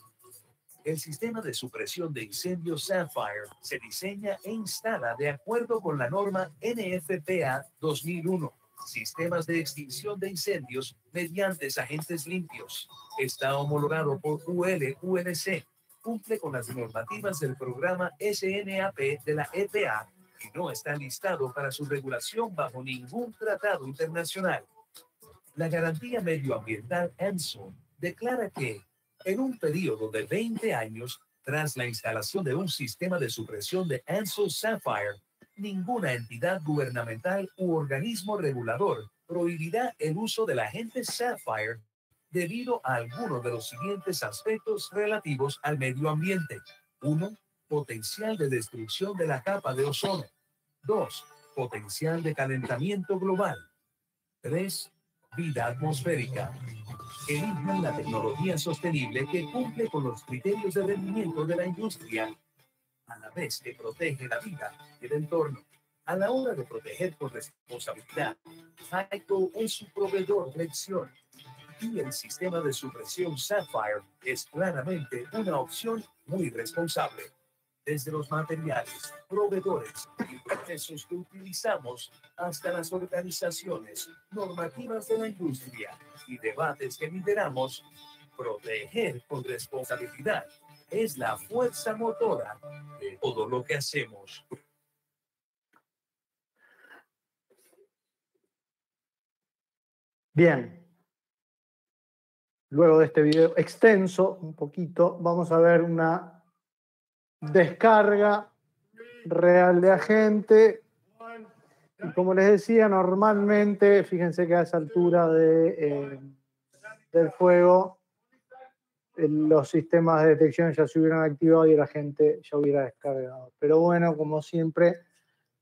El sistema de supresión de incendios Sapphire se diseña e instala de acuerdo con la norma NFPA 2001, sistemas de extinción de incendios mediante agentes limpios. Está homologado por UL-UNC. Cumple con las normativas del programa SNAP de la EPA y no está listado para su regulación bajo ningún tratado internacional. La garantía medioambiental ANSO declara que, en un periodo de 20 años, tras la instalación de un sistema de supresión de ANSO Sapphire, ninguna entidad gubernamental u organismo regulador prohibirá el uso del agente Sapphire debido a alguno de los siguientes aspectos relativos al medio ambiente. 1. Potencial de destrucción de la capa de ozono. 2. Potencial de calentamiento global. 3. Vida atmosférica. Elijan la tecnología sostenible que cumple con los criterios de rendimiento de la industria, a la vez que protege la vida y el entorno. A la hora de proteger con responsabilidad, HEICO es su proveedor de elección. Y el sistema de supresión Sapphire es claramente una opción muy responsable. Desde los materiales, proveedores y procesos que utilizamos hasta las organizaciones, normativas de la industria y debates que lideramos, proteger con responsabilidad es la fuerza motora de todo lo que hacemos. Bien. Luego de este video extenso, un poquito, vamos a ver una descarga real de agente. Y como les decía, normalmente, fíjense que a esa altura del fuego, los sistemas de detección ya se hubieran activado y el agente ya hubiera descargado. Pero bueno, como siempre,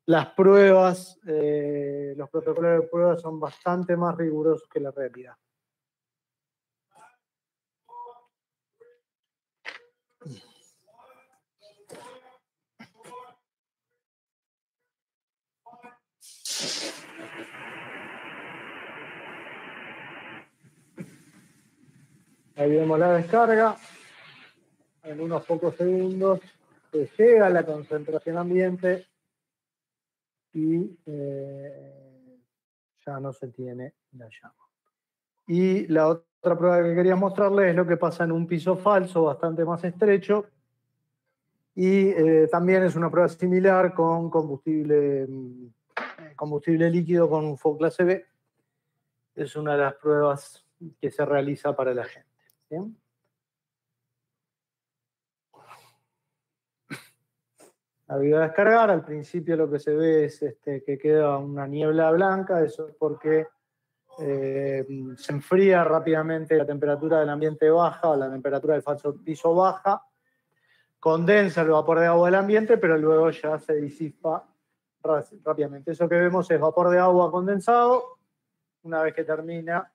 las pruebas, los protocolos de prueba son bastante más rigurosos que la realidad. Ahí vemos la descarga. En unos pocos segundos se llega a la concentración ambiente y ya no se tiene la llama. Y la otra prueba que quería mostrarles es lo que pasa en un piso falso bastante más estrecho. Y también es una prueba similar con combustible líquido con un fuego clase B. Es una de las pruebas que se realiza para la gente. ¿Bien? La voy a descargar. Al principio lo que se ve es que queda una niebla blanca. Eso es porque se enfría rápidamente, la temperatura del ambiente baja o la temperatura del falso piso baja. Condensa el vapor de agua del ambiente, pero luego ya se disipa rápidamente. Eso que vemos es vapor de agua condensado. Una vez que termina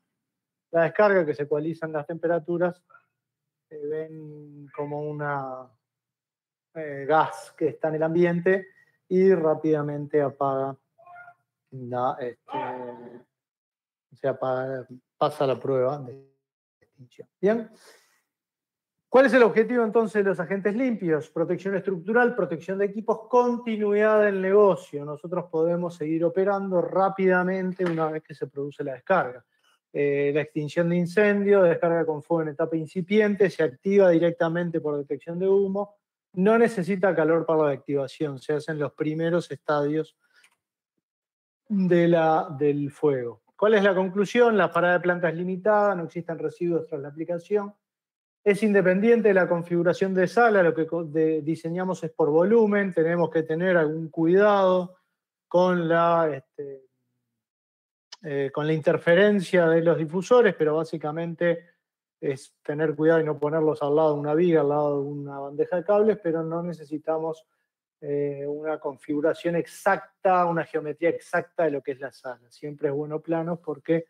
la descarga, que se ecualizan las temperaturas, ven como una gas que está en el ambiente y rápidamente apaga pasa la prueba de extinción. Bien. ¿Cuál es el objetivo entonces de los agentes limpios? Protección estructural, protección de equipos, continuidad del negocio. Nosotros podemos seguir operando rápidamente una vez que se produce la descarga. La extinción de incendio, descarga con fuego en etapa incipiente, se activa directamente por detección de humo. No necesita calor para la activación, se hacen los primeros estadios del fuego. ¿Cuál es la conclusión? La parada de planta es limitada, no existen residuos tras la aplicación. Es independiente de la configuración de sala, lo que diseñamos es por volumen, tenemos que tener algún cuidado con la interferencia de los difusores, pero básicamente es tener cuidado y no ponerlos al lado de una viga, al lado de una bandeja de cables, pero no necesitamos una configuración exacta, una geometría exacta de lo que es la sala. Siempre es bueno planos porque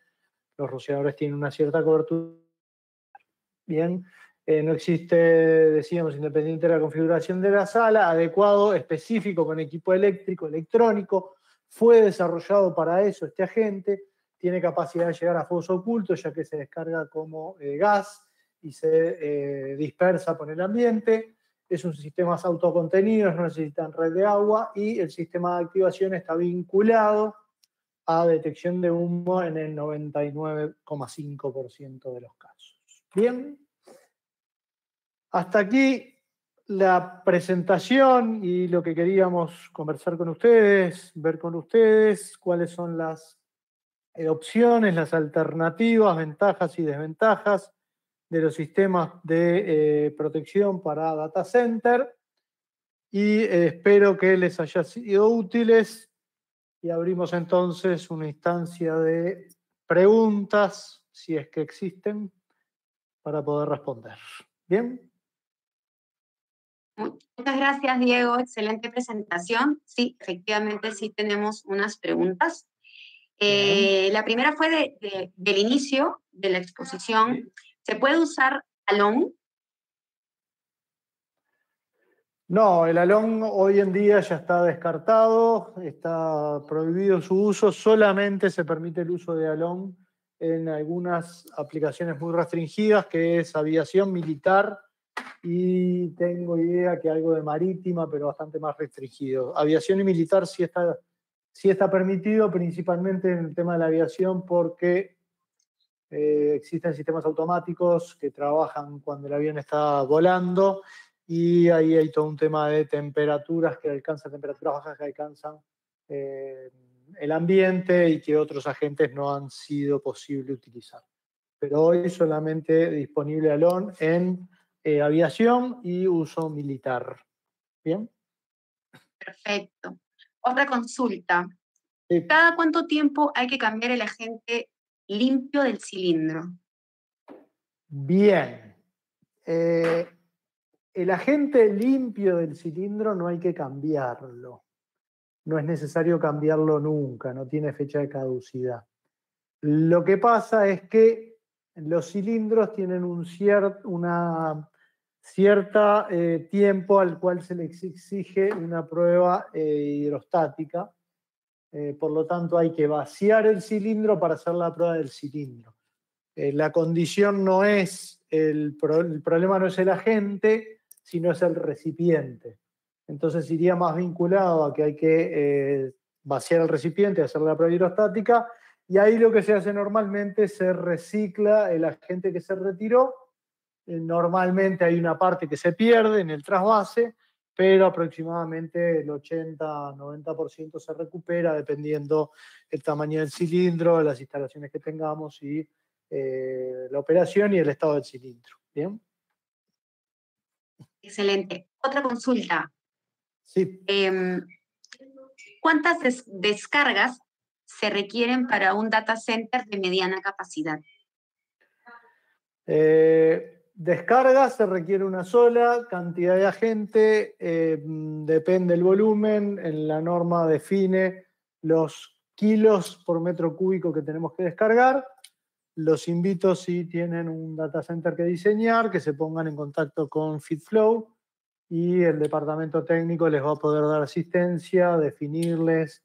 los rociadores tienen una cierta cobertura. Bien, no existe, decíamos, independiente de la configuración de la sala, adecuado, específico con equipo eléctrico, electrónico. Fue desarrollado para eso este agente. Tiene capacidad de llegar a fuegos ocultos, ya que se descarga como gas y se dispersa por el ambiente. Es un sistema autocontenido, no necesitan red de agua y el sistema de activación está vinculado a detección de humo en el 99,5% de los casos. Bien. Hasta aquí la presentación y lo que queríamos conversar con ustedes, ver con ustedes cuáles son las opciones, las alternativas, ventajas y desventajas de los sistemas de protección para data center. Y espero que les haya sido útiles. Y abrimos entonces una instancia de preguntas, si es que existen, para poder responder. ¿Bien? Muchas gracias, Diego. Excelente presentación. Sí, efectivamente, sí tenemos unas preguntas. La primera fue del inicio de la exposición. Sí. ¿Se puede usar Alon? No, el Alon hoy en día ya está descartado, está prohibido su uso, solamente se permite el uso de Alon en algunas aplicaciones muy restringidas, que es aviación militar y tengo idea que algo de marítima, pero bastante más restringido. Aviación y militar sí está permitido, principalmente en el tema de la aviación, porque existen sistemas automáticos que trabajan cuando el avión está volando, y ahí hay todo un tema de temperaturas temperaturas bajas que alcanzan el ambiente y que otros agentes no han sido posible utilizar. Pero hoy solamente disponible Alon en aviación y uso militar. ¿Bien? Perfecto. Otra consulta. Sí. ¿Cada cuánto tiempo hay que cambiar el agente limpio del cilindro? Bien. El agente limpio del cilindro no hay que cambiarlo. No es necesario cambiarlo nunca, no tiene fecha de caducidad. Lo que pasa es que los cilindros tienen una cierta tiempo al cual se les exige una prueba hidrostática. Por lo tanto, hay que vaciar el cilindro para hacer la prueba del cilindro. La condición no es, el problema no es el agente, sino es el recipiente. Entonces iría más vinculado a que hay que vaciar el recipiente, hacer la prueba hidrostática, y ahí lo que se hace normalmente, se recicla el agente que se retiró. Normalmente hay una parte que se pierde en el trasvase, pero aproximadamente el 80-90% se recupera, dependiendo el tamaño del cilindro, las instalaciones que tengamos y la operación y el estado del cilindro. ¿Bien? Excelente. Otra consulta. Sí. ¿Cuántas descargas se requieren para un data center de mediana capacidad? Descarga se requiere una sola, cantidad de agente, depende del volumen, en la norma define los kilos por metro cúbico que tenemos que descargar. Los invito, si tienen un data center que diseñar, que se pongan en contacto con FitFlow y el departamento técnico les va a poder dar asistencia, definirles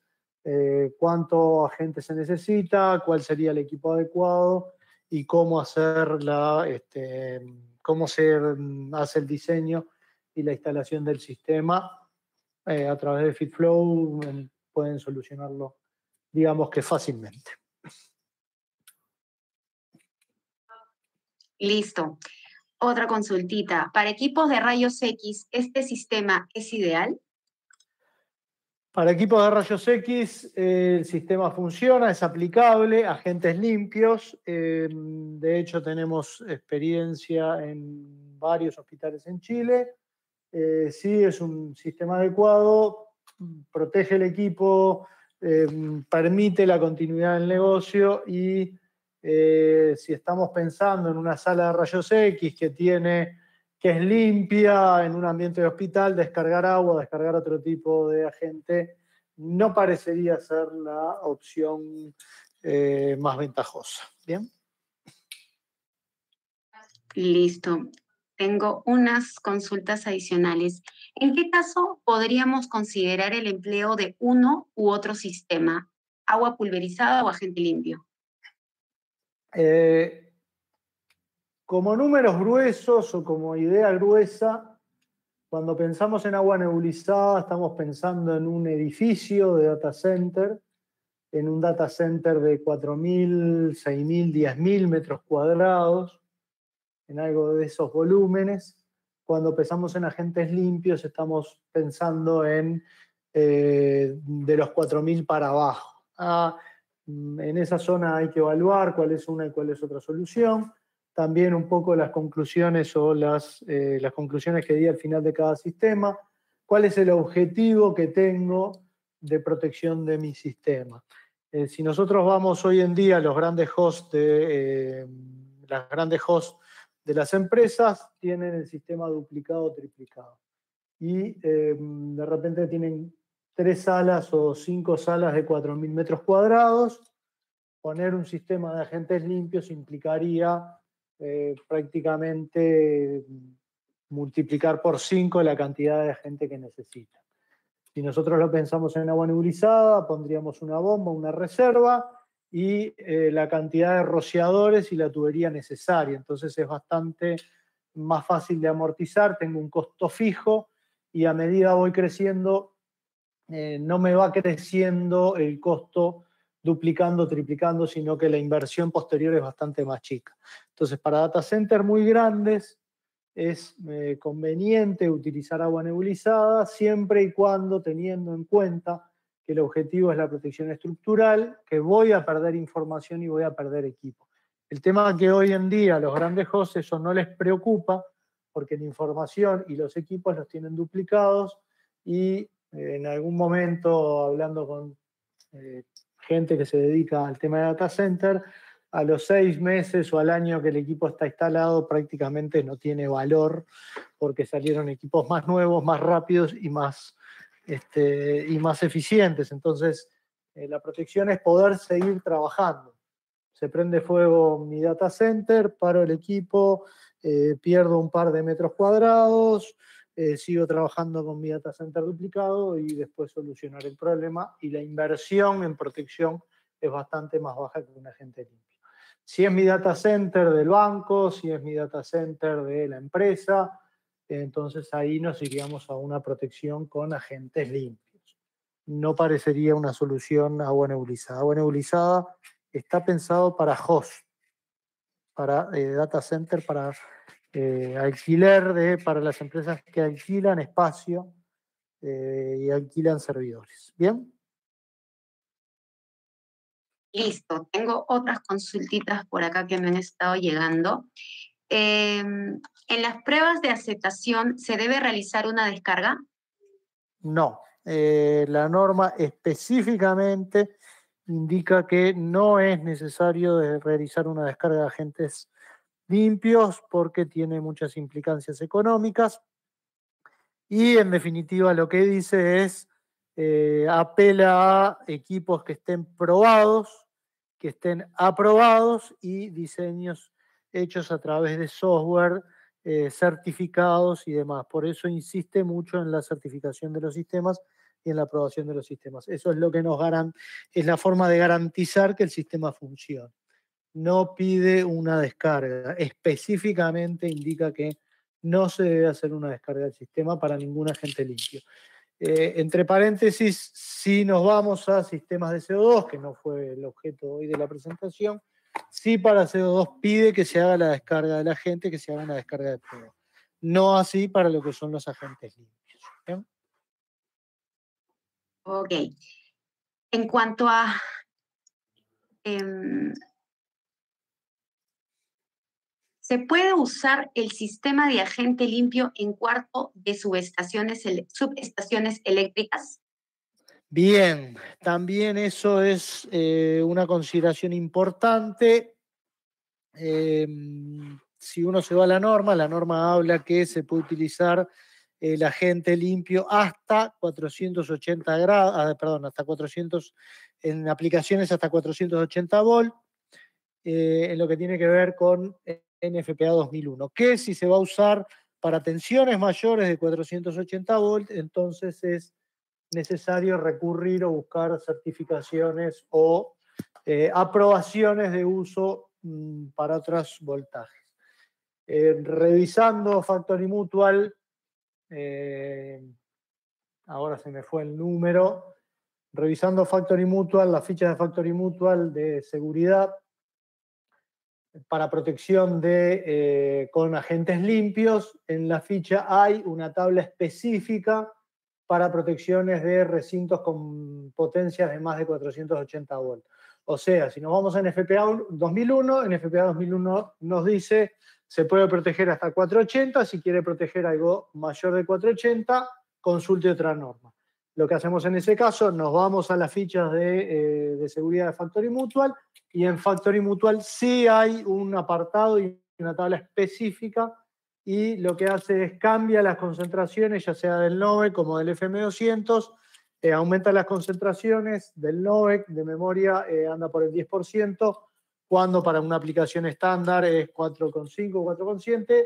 cuánto agente se necesita, cuál sería el equipo adecuado y cómo cómo se hace el diseño y la instalación del sistema. A través de FitFlow pueden solucionarlo, digamos que fácilmente. Listo. Otra consultita. ¿Para equipos de rayos X, este sistema es ideal? Para equipos de rayos X, el sistema funciona, es aplicable, agentes limpios. De hecho, tenemos experiencia en varios hospitales en Chile. Sí, es un sistema adecuado, protege el equipo, permite la continuidad del negocio y si estamos pensando en una sala de rayos X que es limpia, en un ambiente de hospital, descargar agua, descargar otro tipo de agente, no parecería ser la opción más ventajosa. ¿Bien? Listo. Tengo unas consultas adicionales. ¿En qué caso podríamos considerar el empleo de uno u otro sistema? ¿Agua pulverizada o agente limpio? Como números gruesos o como idea gruesa, cuando pensamos en agua nebulizada estamos pensando en un edificio de data center en un data center de 4.000, 6.000, 10.000 metros cuadrados, en algo de esos volúmenes. Cuando pensamos en agentes limpios, estamos pensando en de los 4.000 para abajo. En esa zona hay que evaluar cuál es una y cuál es otra solución. También un poco las conclusiones o las conclusiones que di al final de cada sistema. ¿Cuál es el objetivo que tengo de protección de mi sistema? Si nosotros vamos hoy en día a los grandes hosts de las empresas, tienen el sistema duplicado o triplicado. Y de repente tienen 3 salas o 5 salas de 4.000 metros cuadrados. Poner un sistema de agentes limpios implicaría prácticamente multiplicar por 5 la cantidad de gente que necesita. Si nosotros lo pensamos en agua nebulizada, pondríamos una bomba, una reserva y la cantidad de rociadores y la tubería necesaria. Entonces es bastante más fácil de amortizar, tengo un costo fijo y a medida voy creciendo, no me va creciendo el costo duplicando, triplicando, sino que la inversión posterior es bastante más chica. Entonces, para data centers muy grandes es conveniente utilizar agua nebulizada siempre y cuando teniendo en cuenta que el objetivo es la protección estructural, que voy a perder información y voy a perder equipo. El tema es que hoy en día a los grandes hosts eso no les preocupa porque la información y los equipos los tienen duplicados y en algún momento hablando con gente que se dedica al tema de data center, a los 6 meses o al año que el equipo está instalado prácticamente no tiene valor porque salieron equipos más nuevos, más rápidos y más eficientes. Entonces, la protección es poder seguir trabajando. Se prende fuego mi data center, paro el equipo, pierdo un par de metros cuadrados, sigo trabajando con mi data center duplicado y después solucionar el problema. Y la inversión en protección es bastante más baja que un agente limpio. Si es mi data center del banco, si es mi data center de la empresa, entonces ahí nos iríamos a una protección con agentes limpios. No parecería una solución agua nebulizada. Agua nebulizada está pensado para host, para data center, para alquiler, para las empresas que alquilan espacio y alquilan servidores. ¿Bien? Listo, tengo otras consultitas por acá que me han estado llegando. ¿En las pruebas de aceptación se debe realizar una descarga? No. La norma específicamente indica que no es necesario realizar una descarga de agentes limpios porque tiene muchas implicancias económicas y en definitiva lo que dice es apela a equipos que estén probados, que estén aprobados y diseños hechos a través de software certificados y demás. Por eso insiste mucho en la certificación de los sistemas y en la aprobación de los sistemas. Eso es lo que es la forma de garantizar que el sistema funcione. No pide una descarga, específicamente indica que no se debe hacer una descarga del sistema para ningún agente limpio. Entre paréntesis, si nos vamos a sistemas de CO2, que no fue el objeto hoy de la presentación, sí para CO2 pide que se haga la descarga del agente, que se haga una descarga de prueba. No así para lo que son los agentes limpios. ¿Bien? Ok. En cuanto a ¿se puede usar el sistema de agente limpio en cuarto de subestaciones eléctricas? Bien, también eso es una consideración importante. Si uno se va a la norma habla que se puede utilizar el agente limpio hasta 480 grados, hasta 400, en aplicaciones hasta 480 volt, en lo que tiene que ver con NFPA 2001, que si se va a usar para tensiones mayores de 480 volt, entonces es necesario recurrir o buscar certificaciones o aprobaciones de uso para otros voltajes. Revisando Factory Mutual, ahora se me fue el número, revisando Factory Mutual, las fichas de Factory Mutual de seguridad para protección con agentes limpios, en la ficha hay una tabla específica para protecciones de recintos con potencias de más de 480 volts. O sea, si nos vamos a NFPA 2001, NFPA 2001 nos dice se puede proteger hasta 480, si quiere proteger algo mayor de 480, consulte otra norma. Lo que hacemos en ese caso, nos vamos a las fichas de seguridad de Factory Mutual, y en Factory Mutual sí hay un apartado y una tabla específica, y lo que hace es cambia las concentraciones, ya sea del NOVEC como del FM200, aumenta las concentraciones del NOVEC de memoria, anda por el 10%, cuando para una aplicación estándar es 4,5, 4,7,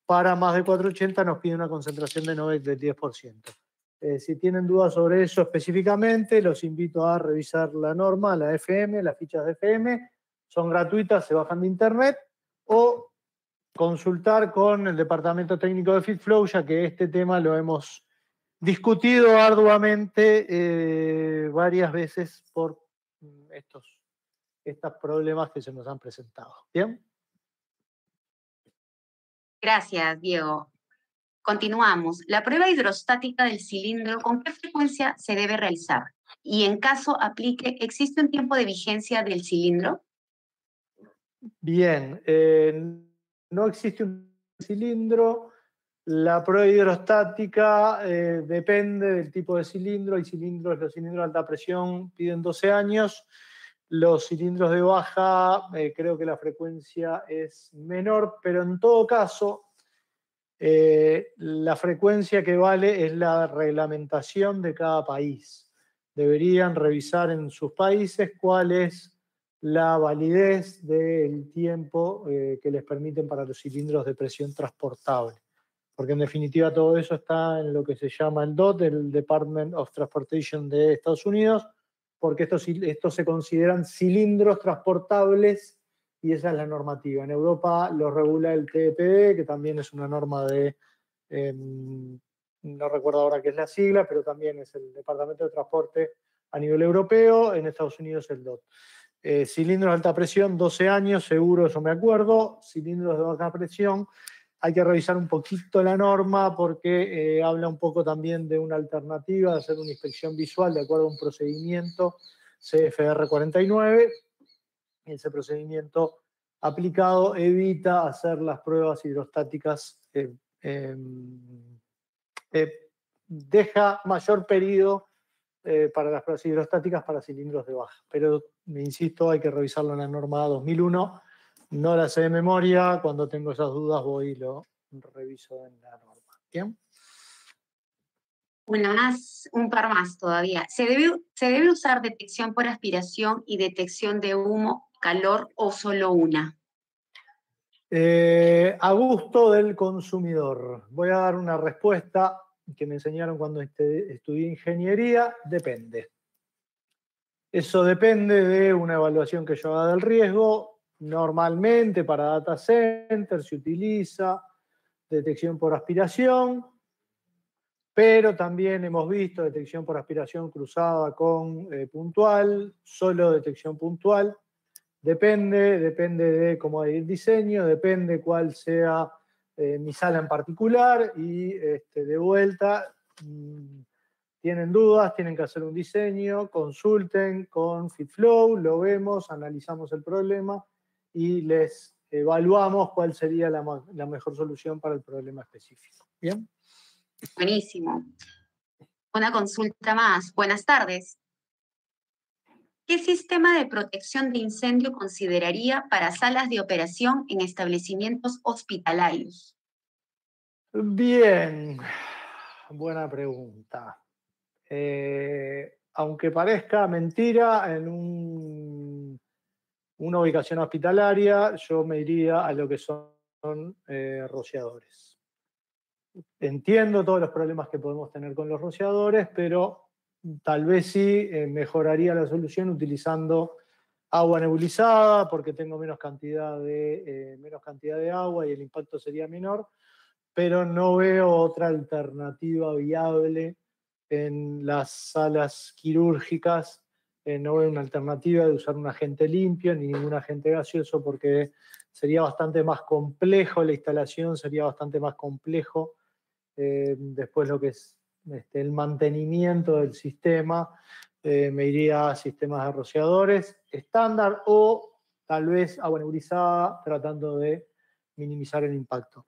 para más de 480 nos pide una concentración de NOVEC del 10%. Si tienen dudas sobre eso específicamente, los invito a revisar la norma, la FM, las fichas de FM, son gratuitas, se bajan de internet, o consultar con el departamento técnico de FitFlow, ya que este tema lo hemos discutido arduamente varias veces por estos problemas que se nos han presentado. ¿Bien? Gracias, Diego. Continuamos. La prueba hidrostática del cilindro, ¿con qué frecuencia se debe realizar? Y en caso aplique, ¿existe un tiempo de vigencia del cilindro? Bien, no existe un cilindro. La prueba hidrostática depende del tipo de cilindro. Hay cilindros, los cilindros de alta presión piden 12 años. Los cilindros de baja, creo que la frecuencia es menor, pero en todo caso, la frecuencia que vale es la reglamentación de cada país. Deberían revisar en sus países cuál es la validez del tiempo que les permiten para los cilindros de presión transportable. Porque en definitiva todo eso está en lo que se llama el DOT, el Department of Transportation de Estados Unidos, porque estos se consideran cilindros transportables y esa es la normativa. En Europa lo regula el TPD, que también es una norma de, no recuerdo ahora qué es la sigla, pero también es el Departamento de Transporte a nivel europeo. En Estados Unidos el DOT. Cilindros de alta presión, 12 años, seguro, eso me acuerdo. Cilindros de baja presión, hay que revisar un poquito la norma porque habla un poco también de una alternativa, de hacer una inspección visual de acuerdo a un procedimiento CFR 49. Ese procedimiento aplicado evita hacer las pruebas hidrostáticas, deja mayor periodo para las pruebas hidrostáticas para cilindros de baja. Pero, me insisto, hay que revisarlo en la norma 2001. No la sé de memoria. Cuando tengo esas dudas voy y lo reviso en la norma. ¿Bien? Un par más todavía. ¿Se debe usar detección por aspiración y detección de humo, calor o solo una? A gusto del consumidor. Voy a dar una respuesta que me enseñaron cuando estudié ingeniería. Depende. Eso depende de una evaluación que yo haga del riesgo. Normalmente para data center se utiliza detección por aspiración, pero también hemos visto detección por aspiración cruzada con puntual, solo detección puntual. Depende de cómo hay el diseño, depende cuál sea mi sala en particular, y de vuelta, tienen dudas, tienen que hacer un diseño, consulten con FitFlow, lo vemos, analizamos el problema y les evaluamos cuál sería la mejor solución para el problema específico. ¿Bien? Buenísimo. Una consulta más. Buenas tardes. ¿Qué sistema de protección de incendio consideraría para salas de operación en establecimientos hospitalarios? Bien, buena pregunta. Aunque parezca mentira, en una ubicación hospitalaria yo me iría a lo que son rociadores. Entiendo todos los problemas que podemos tener con los rociadores, pero tal vez sí mejoraría la solución utilizando agua nebulizada, porque tengo menos cantidad de agua y el impacto sería menor, pero no veo otra alternativa viable en las salas quirúrgicas no veo una alternativa de usar un agente limpio ni ningún agente gaseoso porque sería bastante más complejo la instalación, sería bastante más complejo después lo que es el mantenimiento del sistema. Me iría a sistemas de rociadores estándar o tal vez agua nebulizada tratando de minimizar el impacto.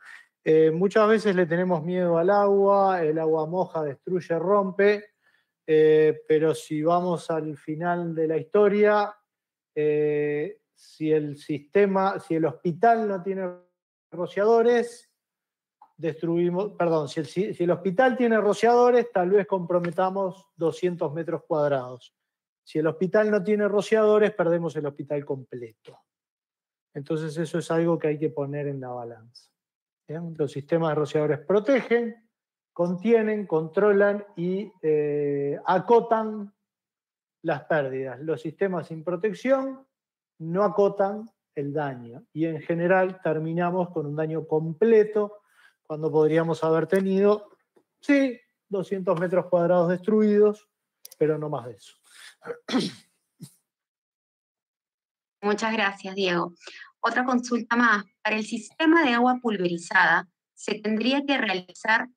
Muchas veces le tenemos miedo al agua, el agua moja, destruye, rompe, pero si vamos al final de la historia, si el hospital no tiene rociadores, destruimos, perdón, si el hospital tiene rociadores, tal vez comprometamos 200 metros cuadrados. Si el hospital no tiene rociadores, perdemos el hospital completo. Entonces eso es algo que hay que poner en la balanza. ¿Bien? Los sistemas de rociadores protegen, contienen, controlan y acotan las pérdidas. Los sistemas sin protección no acotan el daño y en general terminamos con un daño completo cuando podríamos haber tenido, sí, 200 metros cuadrados destruidos, pero no más de eso. Muchas gracias, Diego. Otra consulta más. Para el sistema de agua pulverizada, ¿se tendría que realizar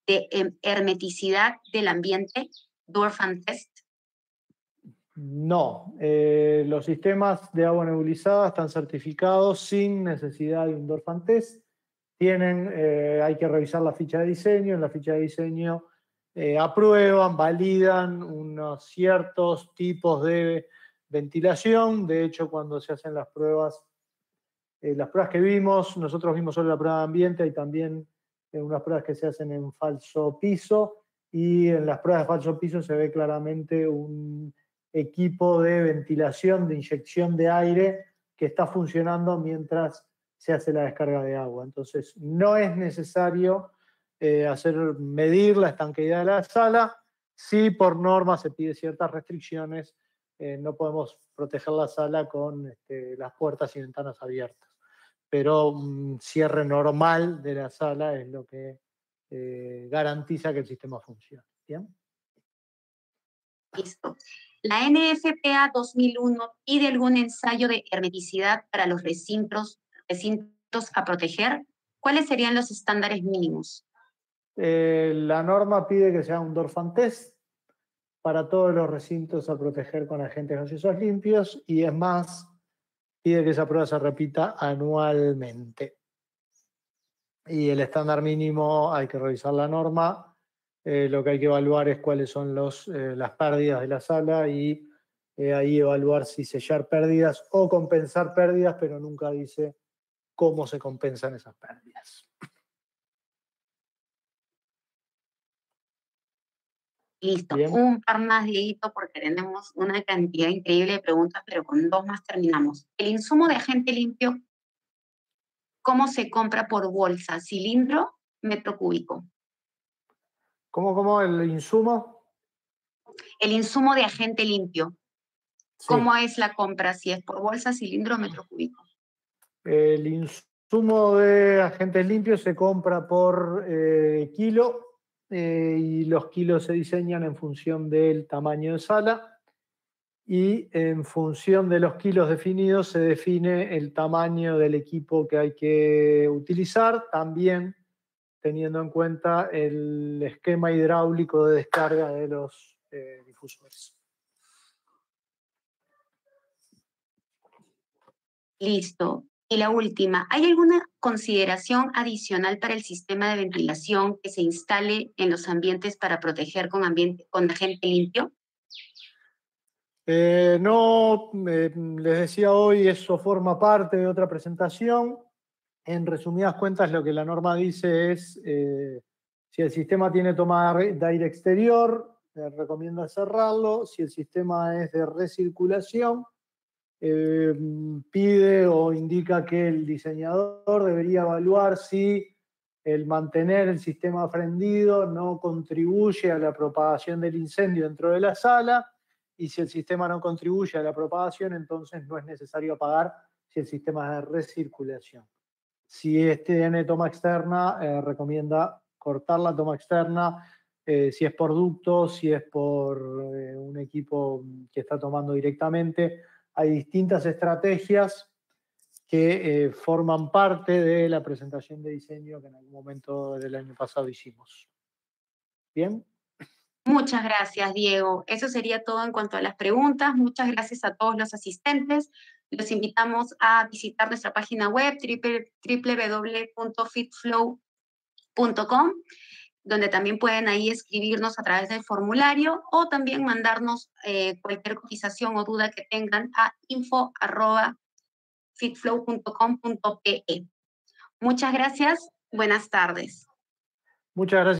de hermeticidad del ambiente, Dorfman Test? No, los sistemas de agua nebulizada están certificados sin necesidad de un Dorfman Test. Hay que revisar la ficha de diseño. En la ficha de diseño aprueban, validan unos ciertos tipos de ventilación. De hecho, cuando se hacen las pruebas que vimos, nosotros vimos solo la prueba de ambiente, hay también unas pruebas que se hacen en falso piso, y en las pruebas de falso piso se ve claramente un equipo de ventilación, de inyección de aire, que está funcionando mientras se hace la descarga de agua. Entonces, no es necesario medir la estanqueidad de la sala. Sí, por norma se pide ciertas restricciones. No podemos proteger la sala con las puertas y ventanas abiertas. Pero un cierre normal de la sala es lo que garantiza que el sistema funcione. ¿Bien? Listo. La NFPA 2001 pide algún ensayo de hermeticidad para los recintos a proteger. ¿Cuáles serían los estándares mínimos? La norma pide que sea un Dorfman Test para todos los recintos a proteger con agentes gaseosos limpios, y es más, pide que esa prueba se repita anualmente. Y el estándar mínimo, hay que revisar la norma. Lo que hay que evaluar es cuáles son las pérdidas de la sala y ahí evaluar si sellar pérdidas o compensar pérdidas, pero nunca dice cómo se compensan esas pérdidas. Listo. Bien. Un par más, Dieguito, porque tenemos una cantidad increíble de preguntas, pero con 2 más terminamos. El insumo de agente limpio, ¿cómo se compra por bolsa? ¿Cilindro, metro cúbico? ¿Cómo el insumo? El insumo de agente limpio, Sí. ¿cómo es la compra? Si es por bolsa, cilindro o metro cúbico. El insumo de agentes limpios se compra por kilo y los kilos se diseñan en función del tamaño de sala, y en función de los kilos definidos se define el tamaño del equipo que hay que utilizar, también teniendo en cuenta el esquema hidráulico de descarga de los difusores. Listo. Y la última, ¿hay alguna consideración adicional para el sistema de ventilación que se instale en los ambientes para proteger con agente limpio? No, les decía hoy, eso forma parte de otra presentación. En resumidas cuentas, lo que la norma dice es, si el sistema tiene toma de aire exterior, recomienda cerrarlo. Si el sistema es de recirculación, pide o indica que el diseñador debería evaluar si el mantener el sistema prendido no contribuye a la propagación del incendio dentro de la sala, y si el sistema no contribuye a la propagación, entonces no es necesario apagar si el sistema es de recirculación. Si tiene toma externa, recomienda cortar la toma externa, si es por ductos, si es por un equipo que está tomando directamente. Hay distintas estrategias que forman parte de la presentación de diseño que en algún momento del año pasado hicimos. ¿Bien? Muchas gracias, Diego. Eso sería todo en cuanto a las preguntas. Muchas gracias a todos los asistentes. Los invitamos a visitar nuestra página web www.fitflow.com, donde también pueden ahí escribirnos a través del formulario o también mandarnos cualquier cotización o duda que tengan a info@fitflow.com.pe. Muchas gracias. Buenas tardes. Muchas gracias.